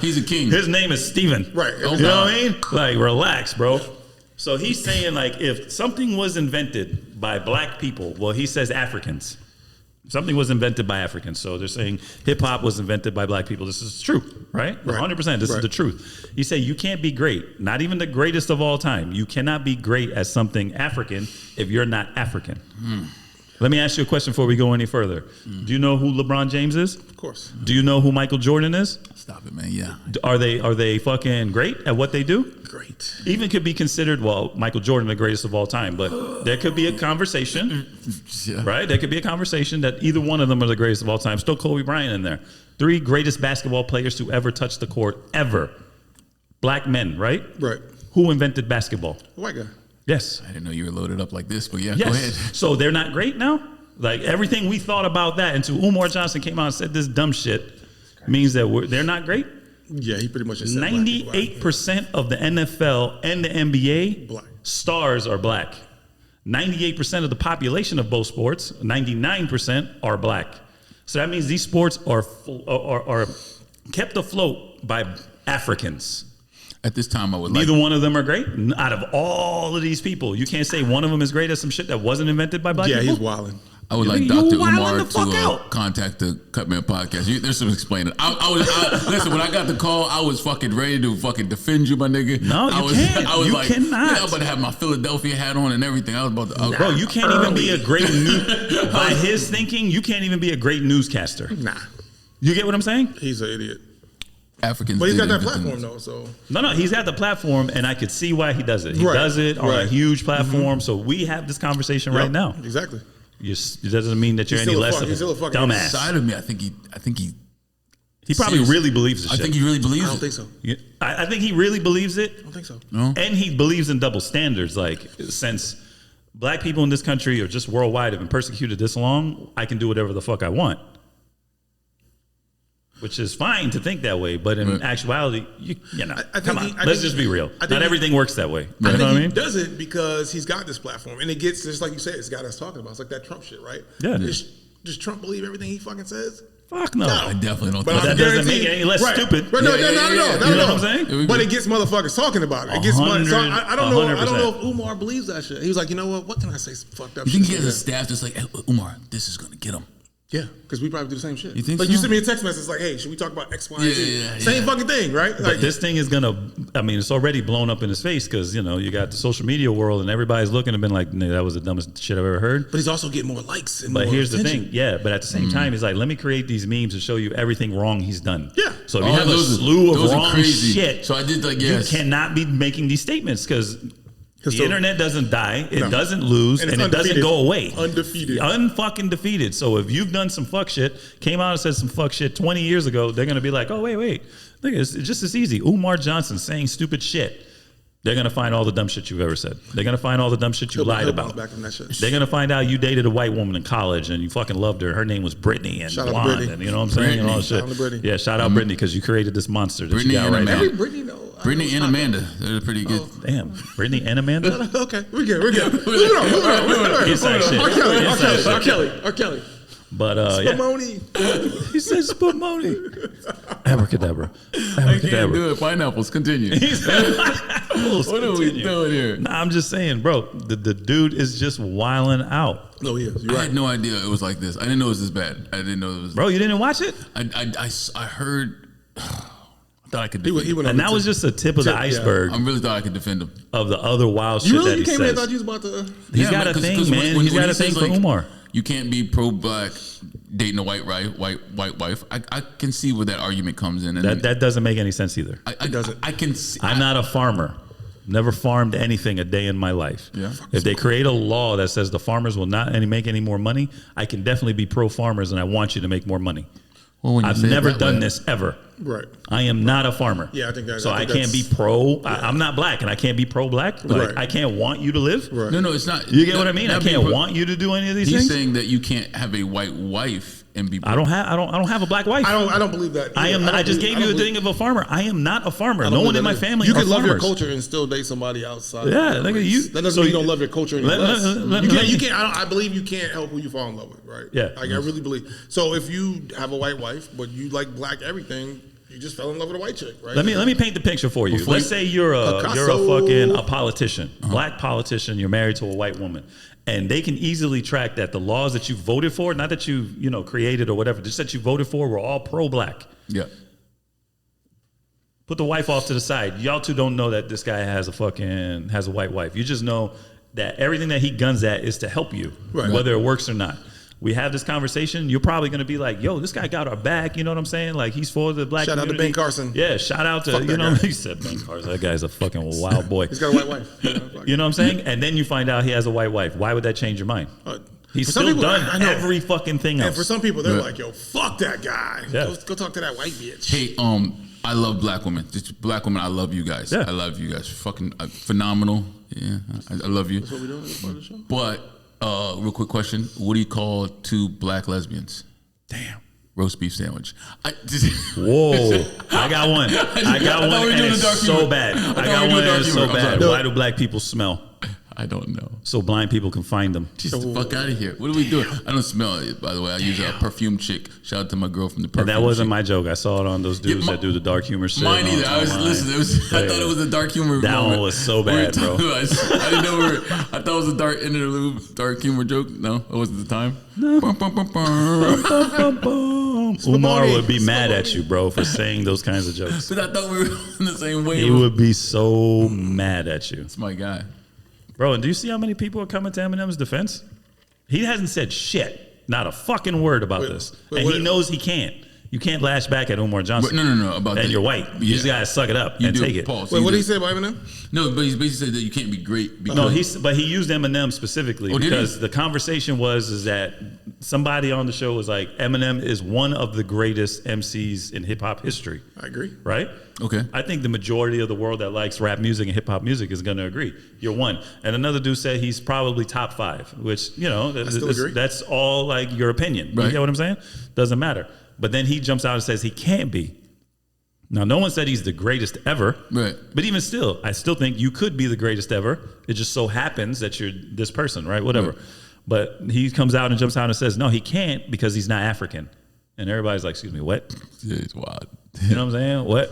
he's a king. His name is Steven. Right. You know what I mean? Like, relax, bro. So he's saying, like, if something was invented by black people, well, he says Africans. Something was invented by Africans. So they're saying hip hop was invented by black people. This is true, right? 100%. This is the truth. He said you can't be great, not even the greatest of all time. You cannot be great at something African if you're not African. Let me ask you a question before we go any further. Do you know who LeBron James is? Of course. Do you know who Michael Jordan is? Stop it, man. Yeah. Are they fucking great at what they do? Great. Even could be considered, well, Michael Jordan, the greatest of all time, but there could be a conversation, right? There could be a conversation that either one of them are the greatest of all time. Still Kobe Bryant in there. 3 greatest basketball players to ever touch the court, ever. Black men, right? Right. Who invented basketball? White guy. Yes. I didn't know you were loaded up like this, but yeah, yes. Go ahead. So they're not great now? Like everything we thought about that until Umar Johnson came out and said this dumb shit means that they're not great? Yeah, he pretty much just said 98% of the NFL and the NBA black stars are black. 98% of the population of both sports, 99% are black. So that means these sports are kept afloat by Africans. At this time, I would Neither one of them are great. Out of all of these people, you can't say one of them is great at some shit that wasn't invented by black people? Yeah, he's wilding. I would like Dr. Umar to contact the Cutman podcast. There's some explaining. Listen, when I got the call, I was fucking ready to fucking defend you, my nigga. No, can't. I was you cannot. Yeah, I was about to have my Philadelphia hat on and everything. I was about to. Bro, you can't even be a great by his thinking, you can't even be a great newscaster. Nah. You get what I'm saying? He's an idiot. Africans. But he's got that platform though, so no, he's had the platform, and I could see why he does it. He does it on a huge platform, so we have this conversation right now. Exactly. It doesn't mean that you're any less of a dumbass. Side of me, I think he probably really believes it. I think he really believes it. I don't think so. I think he really believes it. I don't think so. No. And he believes in double standards. Like, since black people in this country or just worldwide have been persecuted this long, I can do whatever the fuck I want. Which is fine to think that way, but in actuality, you know, come on, let's just be real. Not everything works that way. I think he does it because he's got this platform, and it gets just like you said, it's got us talking about. It's like that Trump shit, right? Yeah. Does Trump believe everything he fucking says? Fuck no. I definitely don't. But that doesn't make it any less stupid. Right, no, not at all. You know what I'm saying? But it gets motherfuckers talking about it. It gets money. So I don't know. I don't know if Umar believes that shit. He was like, you know what? What can I say? Fucked up. You think he has a staff that's like, hey, Umar, this is gonna get him. Yeah, because we probably do the same shit. You think like so? You send me a text message like, hey, should we talk about X, Y, and Z? Same fucking thing, right? But this thing is gonna, I mean, it's already blown up in his face because, you know, you got the social media world and everybody's looking and been like, nah, that was the dumbest shit I've ever heard. But he's also getting more likes and But more here's attention. the thing, but at the same time, he's like, let me create these memes to show you everything wrong he's done. Yeah. So if you have a slew of wrong shit, so I did like, you cannot be making these statements because the internet doesn't die, it doesn't lose, and it doesn't go away. Undefeated. Unfucking defeated. So if you've done some fuck shit, came out and said some fuck shit 20 years ago, they're going to be like, oh, wait. Look, it's just as easy. Umar Johnson saying stupid shit. They're going to find all the dumb shit you've ever said. They're going to find all the dumb shit you lied about. They're going to find out you dated a white woman in college and you fucking loved her. Her name was Brittany and shout blonde. And you know what I'm saying? And all that shit. Shout out to Brittany. Yeah, shout out Brittany because you created this monster that Brittany you got right now. Brittany, though. Brittany and Amanda, they're pretty good. Damn, Brittany and Amanda. Okay, we're good. Moving on. Inside shit. R. Kelly. But yeah. Spumoni. He said Spumoni. Abracadabra. I can't do it. Pineapples, continue. What are we doing here? Nah, I'm just saying, bro, the dude is just wilding out. No, he is. You're I right. had no idea it was like this. I didn't know it was this bad. I didn't know it was. Bro, you didn't watch it? I heard. I thought I could defend He him. went And that was just the tip of the iceberg I really thought I could defend him. of the other wild shit You really that he came here and says. thought you was about to. He's got a thing, man. He's got a thing for Umar. You can't be pro-black dating a white wife. I can see where that argument comes in. And That doesn't make any sense either. I can see. I'm not a farmer. Never farmed anything a day in my life. Yeah. If they create a law that says the farmers will not make any more money, I can definitely be pro farmers and I want you to make more money. Well, when you I've say it never that done way- this ever. Right. I am not a farmer. Yeah, I think that. So I think can't be that's- pro. I'm not black, and I can't be pro-black. Like Right. I can't want you to live. Right. No, it's not. You get what I mean? I not being can't pro- want you to do any of these He's things. saying that you can't have a white wife and be. I don't have a black wife. I don't believe that. I am. either. I just believe- gave I you a don't thing of a farmer. I am not a farmer. I don't No one believe in my that family You are can love your farmers. culture and still date somebody outside. Yeah, of your nigga, race. you- That doesn't so mean you you- don't love your culture any let- less. let- You let can't. me- You can't. I believe you can't help who you fall in love with, right? Yeah. Like I really believe. So if you have a white wife, but you like black everything, you just fell in love with a white chick, right? Let me paint the picture for you. Before Let's you- say you're a Picasso. fucking politician, black politician. You're married to a white woman, and they can easily track that the laws that you voted for, not that you created or whatever, just that you voted for, were all pro-black. Yeah. Put the wife off to the side. Y'all two don't know that this guy has a white wife. You just know that everything that he guns at is to help you, Right. whether it works or not. We have this conversation. You're probably going to be like, "Yo, this guy got our back." You know what I'm saying? Like he's for the black. Shout out to community. Ben Carson. Yeah, shout out to Fuck that guy. He said Ben Carson. That guy's a fucking wild boy. He's got a white wife. You know what I'm saying? And then you find out he has a white wife. Why would that change your mind? He's for some still people, done I know. every fucking thing And else. for some people, they're Yeah. like, "Yo, fuck that guy. Yeah. Go talk to that white bitch." Hey, I love black women. Just black women, I love you guys. Yeah. I love you guys. Fucking phenomenal. Yeah, I love you. That's what we doing as part of the show. But real quick question: what do you call two black lesbians? Damn. Roast beef sandwich. Whoa. I got one. I got thought one, we were and doing it's the dark so humor. bad. I thought I we got were doing one, dark and it's so humor. I'm bad. sorry. Why do black people smell? I don't know. So blind people can find them. Just the fuck out of here. What are we doing? I don't smell it, by the way. I use a perfume chick. Shout out to my girl from the perfume And that wasn't chick. my joke. I saw it on those dudes that do the dark humor shit. Mine either. I was online. listening. I thought it was a dark humor. That moment. one was so We were bad, bro. talking about- I didn't know. I thought it was a dark interlude, dark humor joke. No, it wasn't the time. No. Bum, bum, bum, bum. Umar would be mad at you, bro, for saying those kinds of jokes. But I thought we were in the same way. He would be so mad at you. That's my guy. Bro, and do you see how many people are coming to Eminem's defense? He hasn't said shit. Not a fucking word about this. And he knows he can't. You can't lash back at Umar Johnson. But no. About And that. you're white. You just gotta suck it up and take it. Pause. Wait, what did he say about Eminem? No, but he's basically said that you can't be great because No, but he used Eminem specifically Oh, did he? because the conversation is that somebody on the show was like, Eminem is one of the greatest MCs in hip hop history, I agree. right? Okay. I think the majority of the world that likes rap music and hip hop music is going to agree. You're one. And another dude said he's probably top 5, which, still agree. that's all like your opinion. Right. You get what I'm saying? Doesn't matter. But then he jumps out and says he can't be. Now, no one said he's the greatest ever. Right. But even still, I still think you could be the greatest ever. It just so happens that you're this person, right? Whatever. Right. But he comes out and jumps out and says, no, he can't because he's not African. And everybody's like, excuse me, what? Yeah, it's wild. You know what I'm saying? What?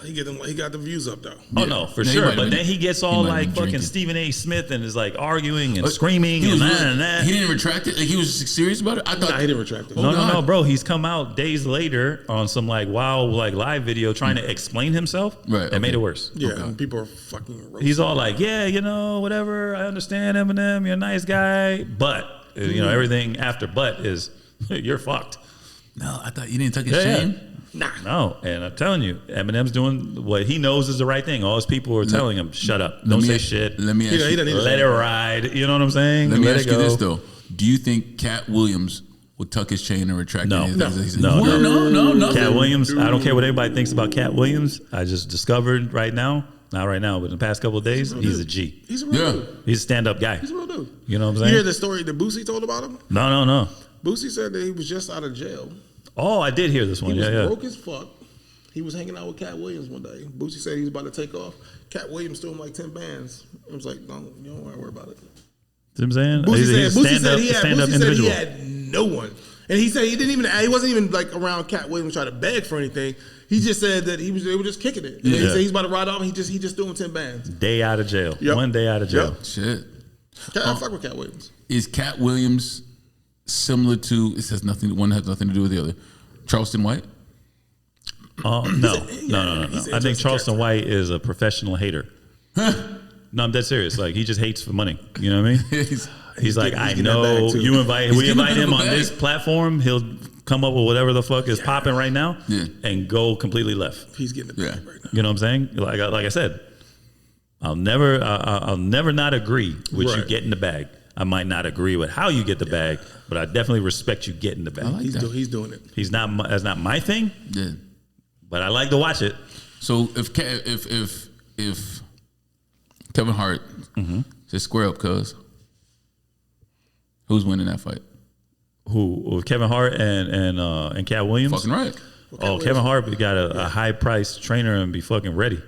He got the views up though. Oh, no, for No, he sure. might have But been- then he gets all he might have like been fucking drinking. Stephen A. Smith and is like arguing and screaming He and was that really- and that. He didn't retract it. Like he was serious about it. I thought Nah, he didn't retract it. No, God. bro. He's come out days later on some like wild like live video trying to explain himself. Right, And okay. made it worse. Yeah, and people are fucking roasting. He's all like, yeah, whatever. I understand, Eminem. You're a nice guy. But, everything after but is you're fucked. No, I thought you didn't take his Yeah, shame. No. And I'm telling you, Eminem's doing what he knows is the right thing. All his people are telling him, shut up. Don't say shit. Let me ask He you. doesn't need to Let say it ride. You know what I'm saying? Let me Let ask it you go. this though: do you think Cat Williams would tuck his chain and retract No. any of the things that he said? No. What? No, nothing. Cat Williams, I don't care what anybody thinks about Cat Williams. I just discovered right now, not right now, but in the past couple of days, he's a G. He's a real Yeah. dude. He's a stand-up guy. He's a real dude. You know what I'm You saying? hear the story that Boosie told about him? No. Boosie said that he was just out of jail. Oh, I did hear this one. He was Yeah. broke as fuck. he was hanging out with Cat Williams one day. Boosie said he was about to take off. Cat Williams threw him like 10 bands. I was like, no, you don't worry about it. See what I'm saying? Boosie said he individual. had no one. And he said he wasn't even like around Cat Williams trying to beg for anything. He just said that they were just kicking it. Yeah. He said he's about to ride off and he just threw him 10 bands. Day out of jail. Yep. 1 day out of jail. Yep. Shit. I fuck with Cat Williams. Is Cat Williams similar to, one has nothing to do with the other, Charleston White? No. I think Charleston White is a professional hater. No, I'm dead serious. Like, he just hates for money. You know what I mean? He's like, I know we invite him on this platform, he'll come up with whatever the fuck is popping right now and go completely left. He's getting the bag right now. You know what I'm saying? Like I said, I'll never not agree with you getting the bag. I might not agree with how you get the bag, but I definitely respect you getting the bag. Like he's doing it. That's not my thing. Yeah. But I like to watch it. So if Kevin Hart says square up, cuz, who's winning that fight? Who? Kevin Hart and Cat Williams? Fucking right. Well, Kevin Hart got a high priced trainer and be fucking ready.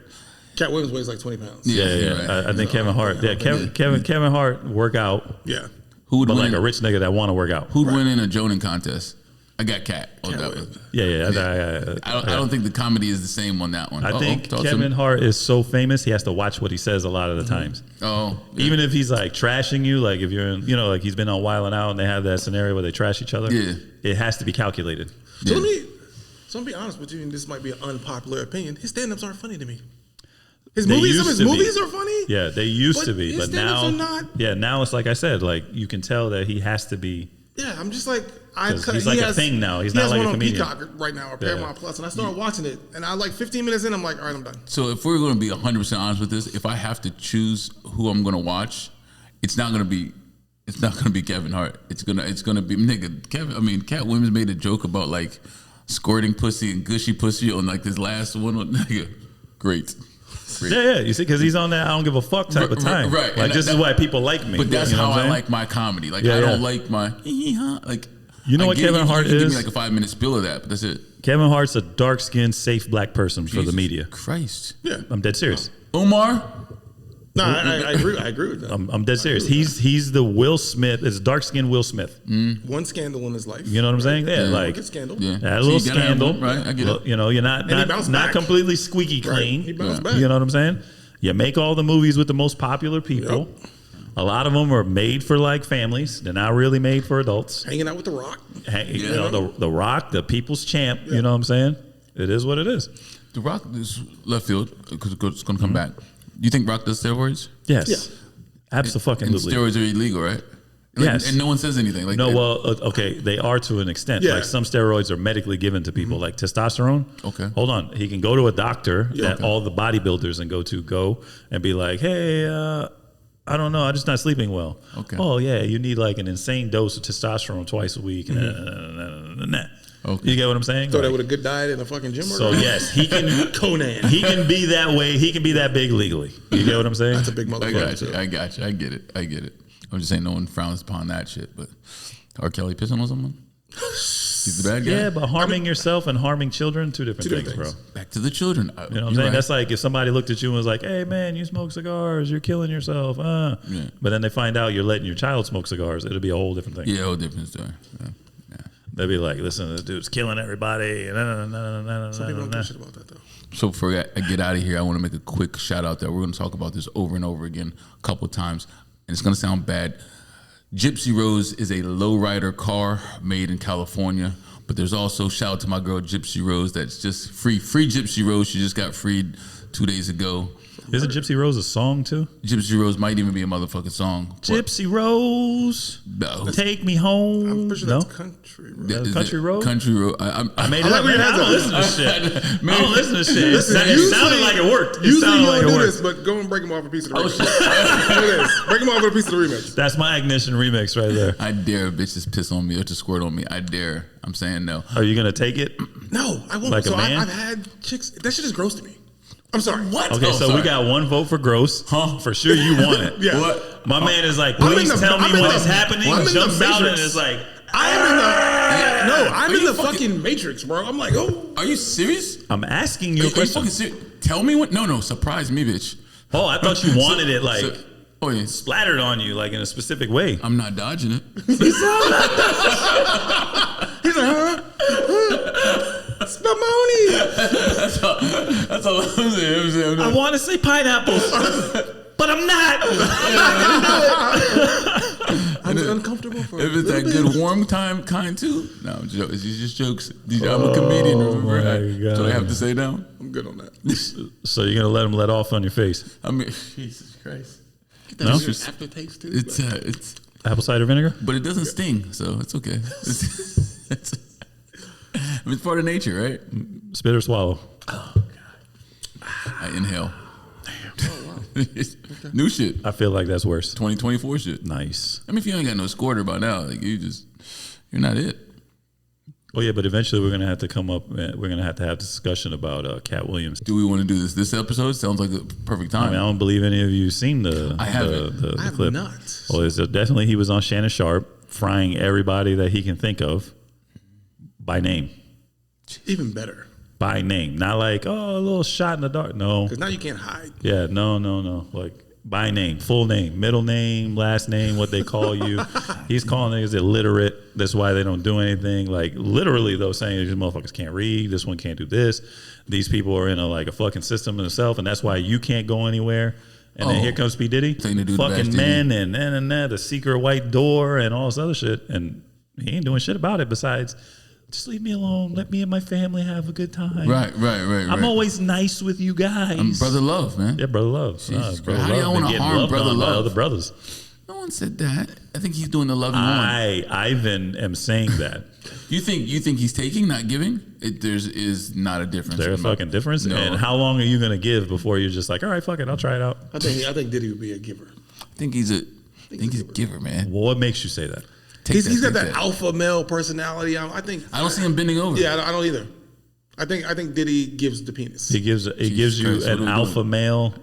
Cat Williams weighs like 20 pounds. Yeah. Right. I think Kevin Hart. Yeah, Kevin Hart work out. Yeah. Who would win? Like a rich nigga that want to work out. Who'd win in a Jonan contest? I got Cat. I don't think the comedy is the same on that one. I think Kevin Hart is so famous, he has to watch what he says a lot of the times. Oh, yeah. Even if he's like trashing you, like if you're in, like he's been on Wild 'N Out and they have that scenario where they trash each other. Yeah. It has to be calculated. So let me be honest with you, and this might be an unpopular opinion. His stand-ups aren't funny to me. Some of his movies are funny. Yeah, they used to be, but now, are not. Yeah, now it's like I said, like you can tell that he has to be. Yeah, I'm just like he's like a thing now. He's not like a comedian. He has one on Peacock right now or Paramount Plus, and I started watching it, and I like 15 minutes in, I'm like, all right, I'm done. So if we're going to be 100% honest with this, if I have to choose who I'm going to watch, it's not going to be Kevin Hart. It's gonna be nigga Kevin. I mean, Cat Williams made a joke about like squirting pussy and gushy pussy on like this last one. Nigga, great. Yeah. You see, because he's on that I don't give a fuck type of time. Right. Like this is why people like me. But that's how I like my comedy. Like I don't like my like. You know what Kevin Hart is? Give me like a 5-minute spill of that, but that's it. Kevin Hart's a dark-skinned, safe black person for the media. Christ. Yeah, I'm dead serious. Omar. No, I agree. I agree with that. I'm dead serious. He's the Will Smith. It's dark-skinned Will Smith. One scandal in his life. You know what I'm saying? Yeah, like a scandal. Yeah, a little scandal. Right, I get it. You know, you're not completely squeaky clean. He bounced back. You know what I'm saying? You make all the movies with the most popular people. Yep. A lot of them are made for like families. They're not really made for adults. Hanging out with The Rock. You know, the Rock, the people's champ. Yeah. You know what I'm saying? It is what it is. The Rock is left field because it's going to come back. You think Rock does steroids? Yes. Yeah. Absolutely. And steroids are illegal, right? Yes. And no one says anything. Like, okay, they are to an extent. Yeah. Like some steroids are medically given to people, like testosterone. Okay. Hold on. He can go to a doctor that all the bodybuilders and go and be like, hey, I don't know. I'm just not sleeping well. Okay. Oh, yeah. You need like an insane dose of testosterone twice a week. Okay. You get what I'm saying? So that with a good diet and a fucking gym. So yes, he can. Conan. He can be that way. He can be that big legally. You get what I'm saying? That's a big motherfucker. I got you. I get it. I'm just saying no one frowns upon that shit. But R. Kelly pissing on someone? He's the bad guy. Yeah, but harming yourself and harming children, two different things, bro. Back to the children. You know what I'm saying? Right. That's like if somebody looked at you and was like, hey, man, you smoke cigars. You're killing yourself. Yeah. But then they find out you're letting your child smoke cigars. It'll be a whole different thing. Yeah, a whole different story. Yeah. They'll be like, listen, this dude's killing everybody. Some people don't give a shit about that, though. So before I get out of here, I want to make a quick shout out that we're going to talk about this over and over again a couple of times. And it's going to sound bad. Gypsy Rose is a lowrider car made in California. But there's also, shout out to my girl Gypsy Rose, that's just free Gypsy Rose. She just got freed 2 days ago. Isn't Gypsy Rose a song too? Gypsy Rose might even be a motherfucking song. Gypsy Rose, take me home. I'm pretty sure that's Country Road. Country Road? Country Road. I made it up. Man, I don't listen to shit. I don't listen to shit. It sounded like it worked. Usually you don't do this, but go and break him off a piece of the remix. Break him off with a piece of the remix. That's my Ignition remix right there. I dare a bitch to piss on me or to squirt on me. I dare. I'm saying no. Are you going to take it? No, I won't. Like a man? I've had chicks. That shit is gross to me. I'm sorry. What? Okay, we got one vote for gross. Huh? For sure you want it. Yeah. What? My man is like, please tell me what is happening. Jumps out and is like, I am in the. No, I'm Are in you the fucking Matrix, bro. I'm like, oh. Are you serious? I'm asking you Are a you question. fucking serious? Tell me what? No, surprise me, bitch. Oh, I thought you wanted it like Oh yeah, splattered on you, like in a specific way. I'm not dodging it. He's like, huh? Spumoni. That's all I'm saying. I want to say pineapples, but I'm not. I'm uncomfortable for If a it's that little good bit. warm time kind too, no, it's just jokes. I'm a comedian. Remember? my That's what I have to say now. I'm good on that. So you're gonna let him let off on your face? I mean, Jesus Christ. Get that No? weird aftertaste too. It's Apple cider vinegar? but it doesn't sting, so it's okay. It's part of nature, right? Spit or swallow? I inhale. New shit. I feel like that's worse. 2024 shit. Nice. I mean, if you ain't got no squirter by now, like you're not it. Oh yeah, but eventually we're gonna have to come up. We're gonna have to have a discussion about Cat Williams. Do we want to do this episode? Sounds like a perfect I time. mean, I don't believe any of you seen the I haven't. the I have clip. not. Well, it's definitely he was on Shannon Sharp frying everybody that he can think of by name. Even better. By name, not like a little shot in the dark. No, Because now you can't hide. yeah, no, like by name, full name, middle name, last name, what they call you. He's calling niggas illiterate. That's why they don't do anything. Like literally, though, saying these motherfuckers can't read. This one can't do this. These people are in a fucking system in itself, and that's why you can't go anywhere. And then here comes P Diddy, Thing to do with fucking Bash men, and the secret white door, and all this other shit, and he ain't doing shit about it besides. Just leave me alone. Let me and my family have a good time. Right. I'm always nice with you guys. brother love, man. Yeah, brother love. Jesus Brother Christ. How do y'all been wanna getting harm loved brother on by love? other brothers. No one said that. I think he's doing the loving one. Ivan, am saying that. You think he's taking, not giving? There is not a difference. There's a fucking difference. No. And how long are you going to give before you're just like, all right, fuck it, I'll try it out? I think Diddy would be a giver. I think he's a giver, man. Well, what makes you say that? He's got that alpha male personality. I don't see him bending over. Yeah, I don't either. I think Diddy gives the penis. He gives you Christ, what an are we alpha doing? male,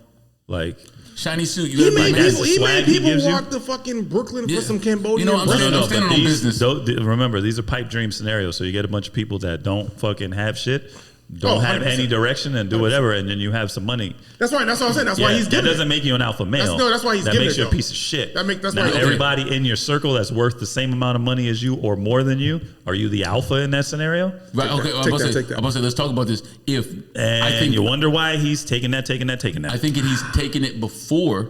like. Shiny suit. You He gotta made be that's people, the he swag made he people gives you? walk to fucking Brooklyn Yeah. for some Cambodian. You know, I'm bread. saying- I'm standing on business. Remember, these are pipe dream scenarios. So you get a bunch of people that don't fucking have shit, don't Oh, have 100%. any direction, and do whatever, and then you have some money. That's right. That's what I'm saying. That's why he's that giving. doesn't make you an alpha male. That's why he's that giving makes it, you a though. piece of shit. That's now why he's everybody in your circle that's worth the same amount of money as you or more than you. Are you the alpha in that scenario? Right. Okay. I'm about to say. Let's talk about this. And I think you wonder why he's taking that. I think he's taken it before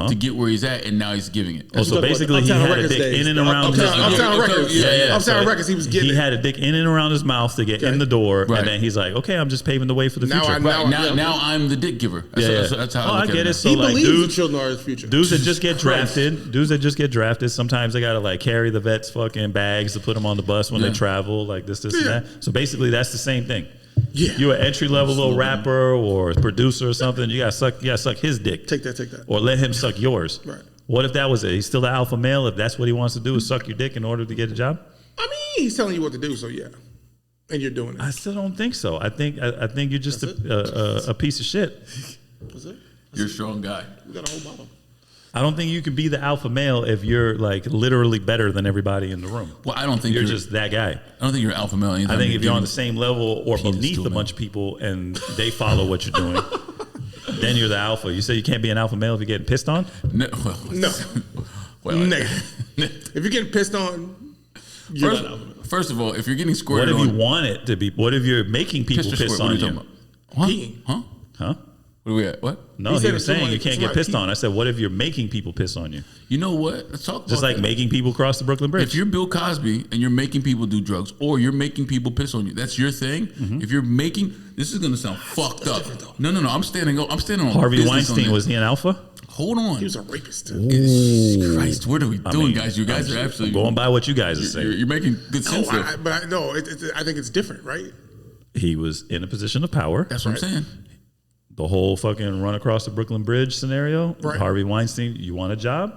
to get where he's at, and now he's giving it. Oh, so basically he had a dick in and around his Uptown Records. Yeah. Uptown Records. He was getting. He had a dick in and around his mouth to get in the door, Right. and then he's like, "Okay, I'm just paving the way for the Now future." Now I'm the dick giver. That's how I look at get it. it. So He like, believes the dudes, children are his future. dudes that just get drafted, sometimes they gotta like carry the vets' fucking bags to put them on the bus when they travel, like this and that. So basically, that's the same thing. Yeah. You an entry level little rapper or producer or something. You gotta suck his dick. Take that. Or let him suck yours. Right. What if that was it? He's still the alpha male. If that's what he wants to do is suck your dick in order to get a job. I mean, he's telling you what to do, so yeah, and you're doing it. I still don't think so. I think you're just a piece of shit. That's it. You're a strong guy. We got a whole bottle. I don't think you can be the alpha male if you're like literally better than everybody in the room. Well, I don't think You're just that guy. I don't think you're an alpha male. I think if you're on the same level or beneath a bunch of people and they follow what you're doing, then you're the alpha. You say you can't be an alpha male if you're getting pissed on? No. No. Negative. If you're getting pissed on, you're not alpha male. First of all, if you're getting What squirted if on, you want it to be? What if you're making people piss or piss squirt, on what are you? talking about? Peeing. Huh? Where are we at? What? No, He he said was it's saying somebody- you can't get somebody pissed pee. on. I said, what if you're making people piss on you? You know what? Let's talk about Just like that. making people cross the Brooklyn Bridge. If you're Bill Cosby and you're making people do drugs, or you're making people piss on you, that's your thing. If you're making, this is gonna sound fucked up. No. I'm standing on Harvey business on Weinstein, this. was he an alpha? Hold on. He was a rapist. Christ, what are we doing, guys? You guys are absolutely going by what you guys are saying. You're making good sense. there. I think it's different, right? He was in a position of power. That's what I'm saying. The whole fucking run across the Brooklyn Bridge scenario. Right. Harvey Weinstein, you want a job?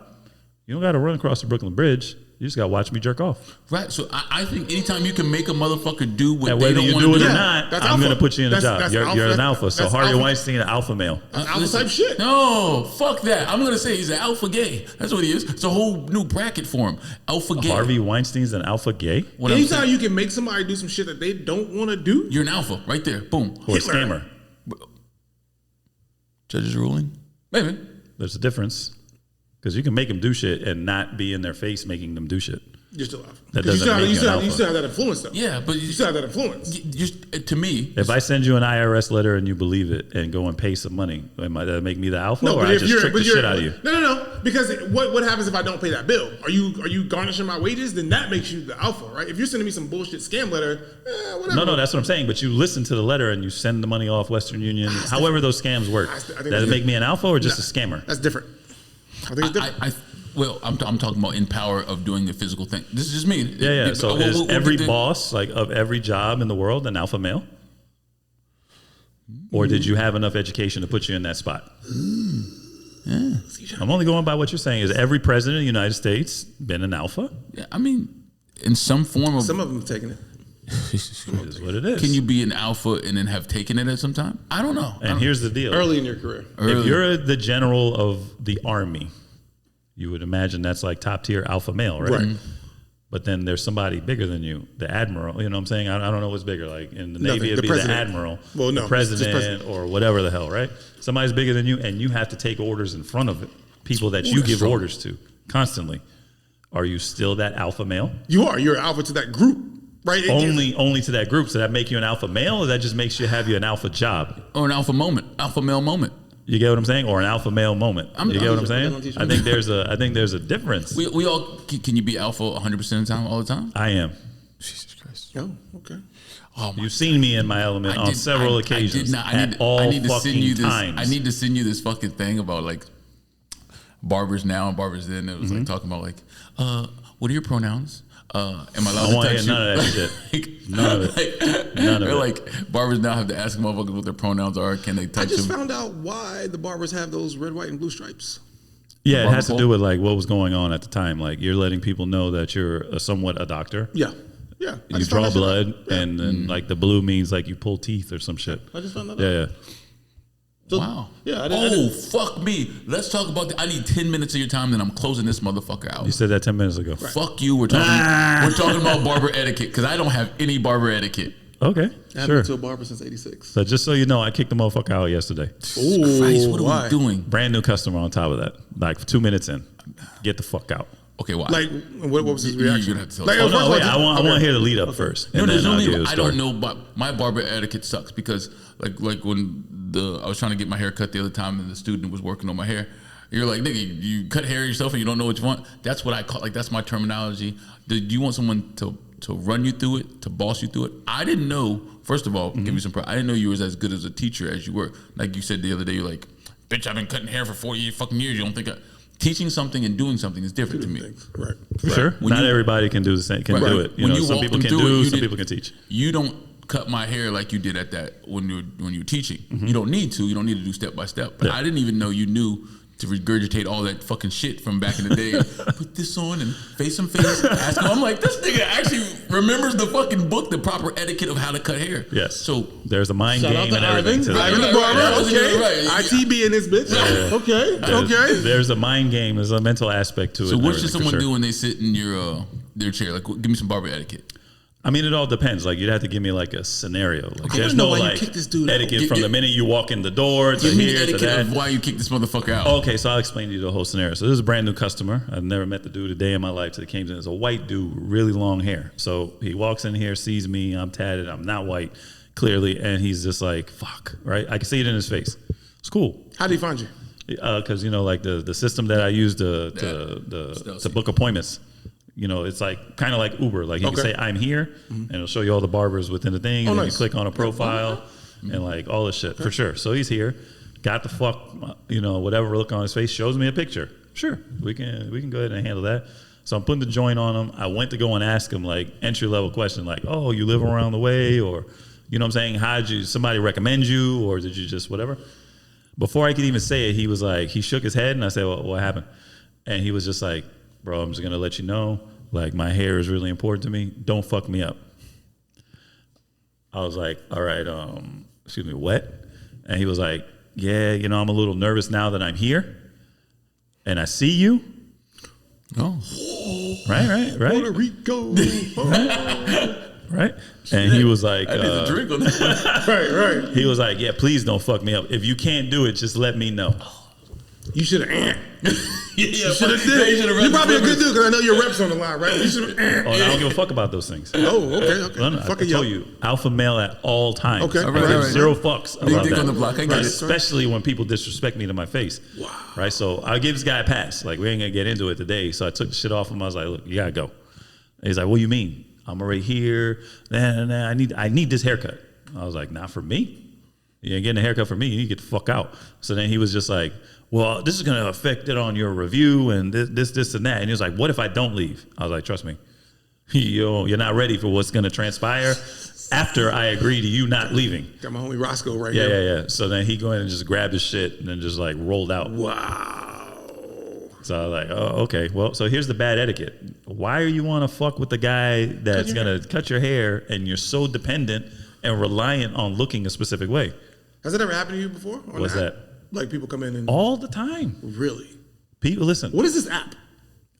You don't got to run across the Brooklyn Bridge. You just got to watch me jerk off. Right. So I think anytime you can make a motherfucker do what And they whether don't you want do to it do, or not, That's I'm alpha. going to put you in a That's job. You're alpha. an alpha. So That's Harvey alpha. Weinstein, an alpha male. That's alpha type shit. No, fuck that. I'm gonna say he's an alpha gay. That's what he is. It's a whole new bracket for him. Alpha gay. Harvey Weinstein's an alpha gay? What I'm Anytime saying, you can make somebody do some shit that they don't want to do, you're an alpha right there. Boom. Or a Hitler. scammer? Judge's ruling. Maybe. There's a difference. Because you can make them do shit and not be in their face making them do shit. you're still alpha. That 'Cause doesn't make you an you alpha. still have that influence though. Yeah, but You still have that influence. to me, If I send you an IRS letter and you believe it and go and pay some money, am I that make me the alpha, or I just trick the shit out of you? No. Because what happens if I don't pay that bill? Are you garnishing my wages? Then that makes you the alpha, right? If you're sending me some bullshit scam letter, whatever. No, that's what I'm saying. But you listen to the letter and you send the money off Western Union. However those scams work. I think Does that's it make me an alpha or just a scammer? That's different. I think it's different. well, I'm talking about in power of doing the physical thing. This is just me. Yeah. So is every boss like of every job in the world an alpha male? Or did you have enough education to put you in that spot? Yeah. I'm only going by what you're saying. Is every president of the United States been an alpha? Yeah, I mean, in some form of. Some of them have taken it. It is what it is. Can you be an alpha and then have taken it at some time? I don't know. And here's the deal. Early in your career. If you're the general of the army, you would imagine that's like top tier alpha male, right? Right. But then there's somebody bigger than you, the admiral. You know what I'm saying? I don't know what's bigger. Like in the Nothing. Navy, it'd The be president. the admiral, Well, no, the just president, president. or whatever the hell, right? Somebody's bigger than you, and you have to take orders in front of it. People that you that's give strong. orders to constantly. Are you still that alpha male? You're alpha to that group, right? Only to that group. So that make you an alpha male, or that just makes you have you an alpha job? Or an alpha male moment. You get what I'm saying? Or an alpha male moment. You get what I'm saying? teach I think there's a difference. We all can you be alpha 100% of the time, all the time? I am. Jesus Christ. Oh, okay. Oh my You've seen me in my element on several occasions. I did not. At all to fucking send you this. times. I need to send you this fucking thing about like barbers now and barbers then. It was like talking about like, what are your pronouns? Am I allowed I to want to touch hear you? none of that shit. None of it. Like, None of they're it. like barbers now have to ask motherfuckers what their pronouns are. Can they I touch just them? found out why the barbers have those red, white, and blue stripes. Yeah, it barber has to pole? do with like what was going on at the time. Like you're letting people know that you're somewhat a doctor. Yeah. I You just draw found that shit blood, out. Yeah. and then like the blue means like you pull teeth or some shit. I just found that out. Yeah. So, Wow. Yeah. I didn't. Fuck me. Let's talk about. I need 10 minutes of your time, then I'm closing this motherfucker out. You said that 10 minutes ago. Fuck you. We're talking about barber etiquette because I don't have any barber etiquette. Okay, I haven't sure. been to a barber since '86. So just so you know, I kicked the motherfucker out yesterday. Ooh, Christ, what are why? we doing? Brand new customer on top of that. Like 2 minutes in, get the fuck out. Okay, why? Like, what was his You're reaction? gonna have to tell Like, us. Oh first no, of all, wait, I want to okay. hear the lead up first. No, and there's then I'll only give you the I don't story. know, but my barber etiquette sucks because like when I was trying to get my hair cut the other time and the student was working on my hair. You're like, nigga, you cut hair yourself and you don't know what you want. That's what I call that's my terminology. Do you want someone to run you through it, to boss you through it? I didn't know. First of all, give you some. I didn't know you was as good as a teacher as you were. Like you said the other day, you're like, bitch, I've been cutting hair for 40 fucking years. You don't think teaching something and doing something is different to me. Right. For sure. When Not you- everybody can do the same. Can Right. do it. You When know, you some walk people them can through it, do. you Some did- people can teach. You don't cut my hair like you did at that when you're teaching. Mm-hmm. You don't need to. You don't need to do step by step. But I didn't even know you knew to regurgitate all that fucking shit from back in the day. Put this on and face him face. Ask him. I'm like, this nigga actually remembers the fucking book, the proper etiquette of how to cut hair. Yes. So There's a mind Shout out game to and everything Ivan. to Ivan that. the barber. Right, right, Okay. right. ITB in this bitch. Okay. There's a mind game. There's a mental aspect to it. So and what should everything, for someone sure. do when they sit in their chair? Like, give me some barber etiquette. I mean, it all depends. Like, you'd have to give me like a scenario. Like, I there's wanna know no why you like kicked this dude out. etiquette from the minute you walk in the door to Give me the here to etiquette that. of why you kicked this motherfucker out. Okay, so I'll explain to you the whole scenario. So this is a brand new customer. I've never met the dude a day in my life till he came in. It's a white dude, really long hair. So he walks in here, sees me, I'm tatted, I'm not white, clearly, and he's just like, fuck, right? I can see it in his face. It's cool. How did he find you? Because, you know, like the system that I use to book appointments, you know, it's like kind of like Uber. Like you can Okay. say, I'm here, and it'll show you all the barbers within the thing, and then nice. you click on a profile and like all this shit, for sure. So he's here, got the fuck, you know, whatever look on his face, shows me a picture. Sure, we can go ahead and handle that. So I'm putting the joint on him. I went to go and ask him like entry level question, like, oh, you live around the way, or, you know what I'm saying? How'd you, somebody recommend you, or did you just whatever? Before I could even say it, he shook his head, and I said, well, what happened? And he was just like, bro, I'm just going to let you know, like my hair is really important to me. Don't fuck me up. I was like, all right, excuse me, what? And he was like, yeah, you know, I'm a little nervous now that I'm here and I see you. Oh, Right. Puerto Rico. Right. And he was like, I need a drink on that. right. he was like, yeah, please don't fuck me up. If you can't do it, just let me know. You should have. You should have did. You're probably a good dude because I know your reps on the line, right? You should have. Oh, I don't give a fuck about those things. Oh, okay. No, I told you, alpha male at all times. Okay. I All right, give all right. zero fucks about dick that. on the block. I get it. Especially when people disrespect me to my face. Wow. Right. So I give this guy a pass. Like, we ain't gonna get into it today. So I took the shit off him. I was like, look, you gotta go. And he's like, what do you mean? I'm already here. Nah, I need this haircut. I was like, not for me. You ain't getting a haircut for me. You need to get the fuck out. So then he was just like, well, this is going to affect it on your review and this, and that. And he was like, what if I don't leave? I was like, trust me, you're not ready for what's going to transpire after I agree to you not leaving. Got my homie Roscoe right here. Yeah. So then he go in and just grabbed his shit and then just like rolled out. Wow. So I was like, oh, okay. Well, so here's the bad etiquette. Why are you want to fuck with the guy that's going to cut your hair and you're so dependent and reliant on looking a specific way? Has that ever happened to you before? What's that? Like people come in and All the time. really? People, listen. What is this app?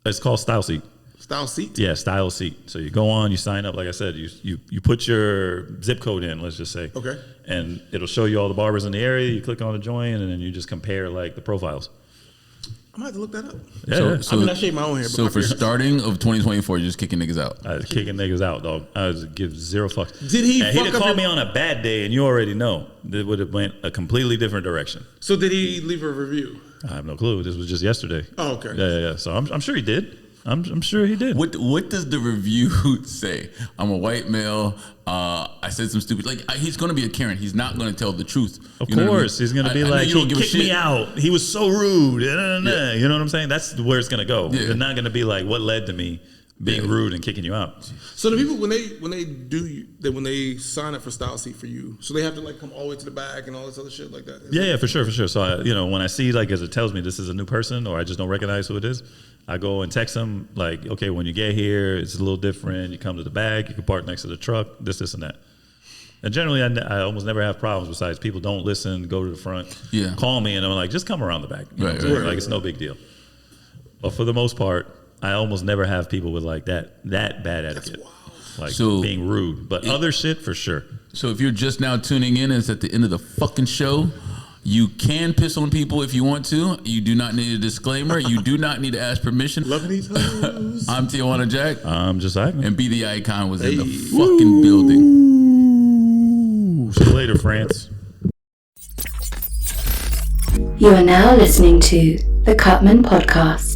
It's called Style Seat. Style Seat? Yeah, Style Seat. So you go on, you sign up. Like I said, you put your zip code in, let's just say. Okay. And it'll show you all the barbers in the area. You click on the joint, and then you just compare like the profiles. I might have to look that up. Yeah. I mean, I shave my own hair. But So for starting of 2024, you're just kicking niggas out. I was kicking niggas out, dog. I was give zero fucks. Did he And fuck he'd up call your- me on a bad day, and you already know that would have went a completely different direction. So did he leave a review? I have no clue. This was just yesterday. Oh, okay. Yeah. So I'm sure he did. I'm sure he did. What does the review say? I'm a white male. I said some stupid. He's going to be a Karen. He's not going to tell the truth. Of You know what I mean? course, he's gonna be I know like, you don't he give a kicked me shit. out. He was so rude. Yeah. You know what I'm saying? That's where it's gonna go. Yeah. They're not gonna be like, what led to me being rude and kicking you out. So the people when they sign up for Style Seat for you, so they have to like come all the way to the back and all this other shit like that. Yeah, for sure. So when I see like as it tells me this is a new person or I just don't recognize who it is, I go and text them like, okay, when you get here, it's a little different. You come to the back, you can park next to the truck, this and that. And generally, I almost never have problems. Besides, people don't listen, go to the front, call me, and I'm like, just come around the back. You know what I'm saying? Like it's no big deal. But for the most part, I almost never have people with like that bad etiquette, like being rude. But other shit for sure. So if you're just now tuning in, it's at the end of the fucking show. You can piss on people if you want to. You do not need a disclaimer. You do not need to ask permission. Loving these hoes. I'm Tijuana Jack. I'm just Ivan. And Be the Icon was in the fucking building. See you later, France. You are now listening to the Cutman Podcast.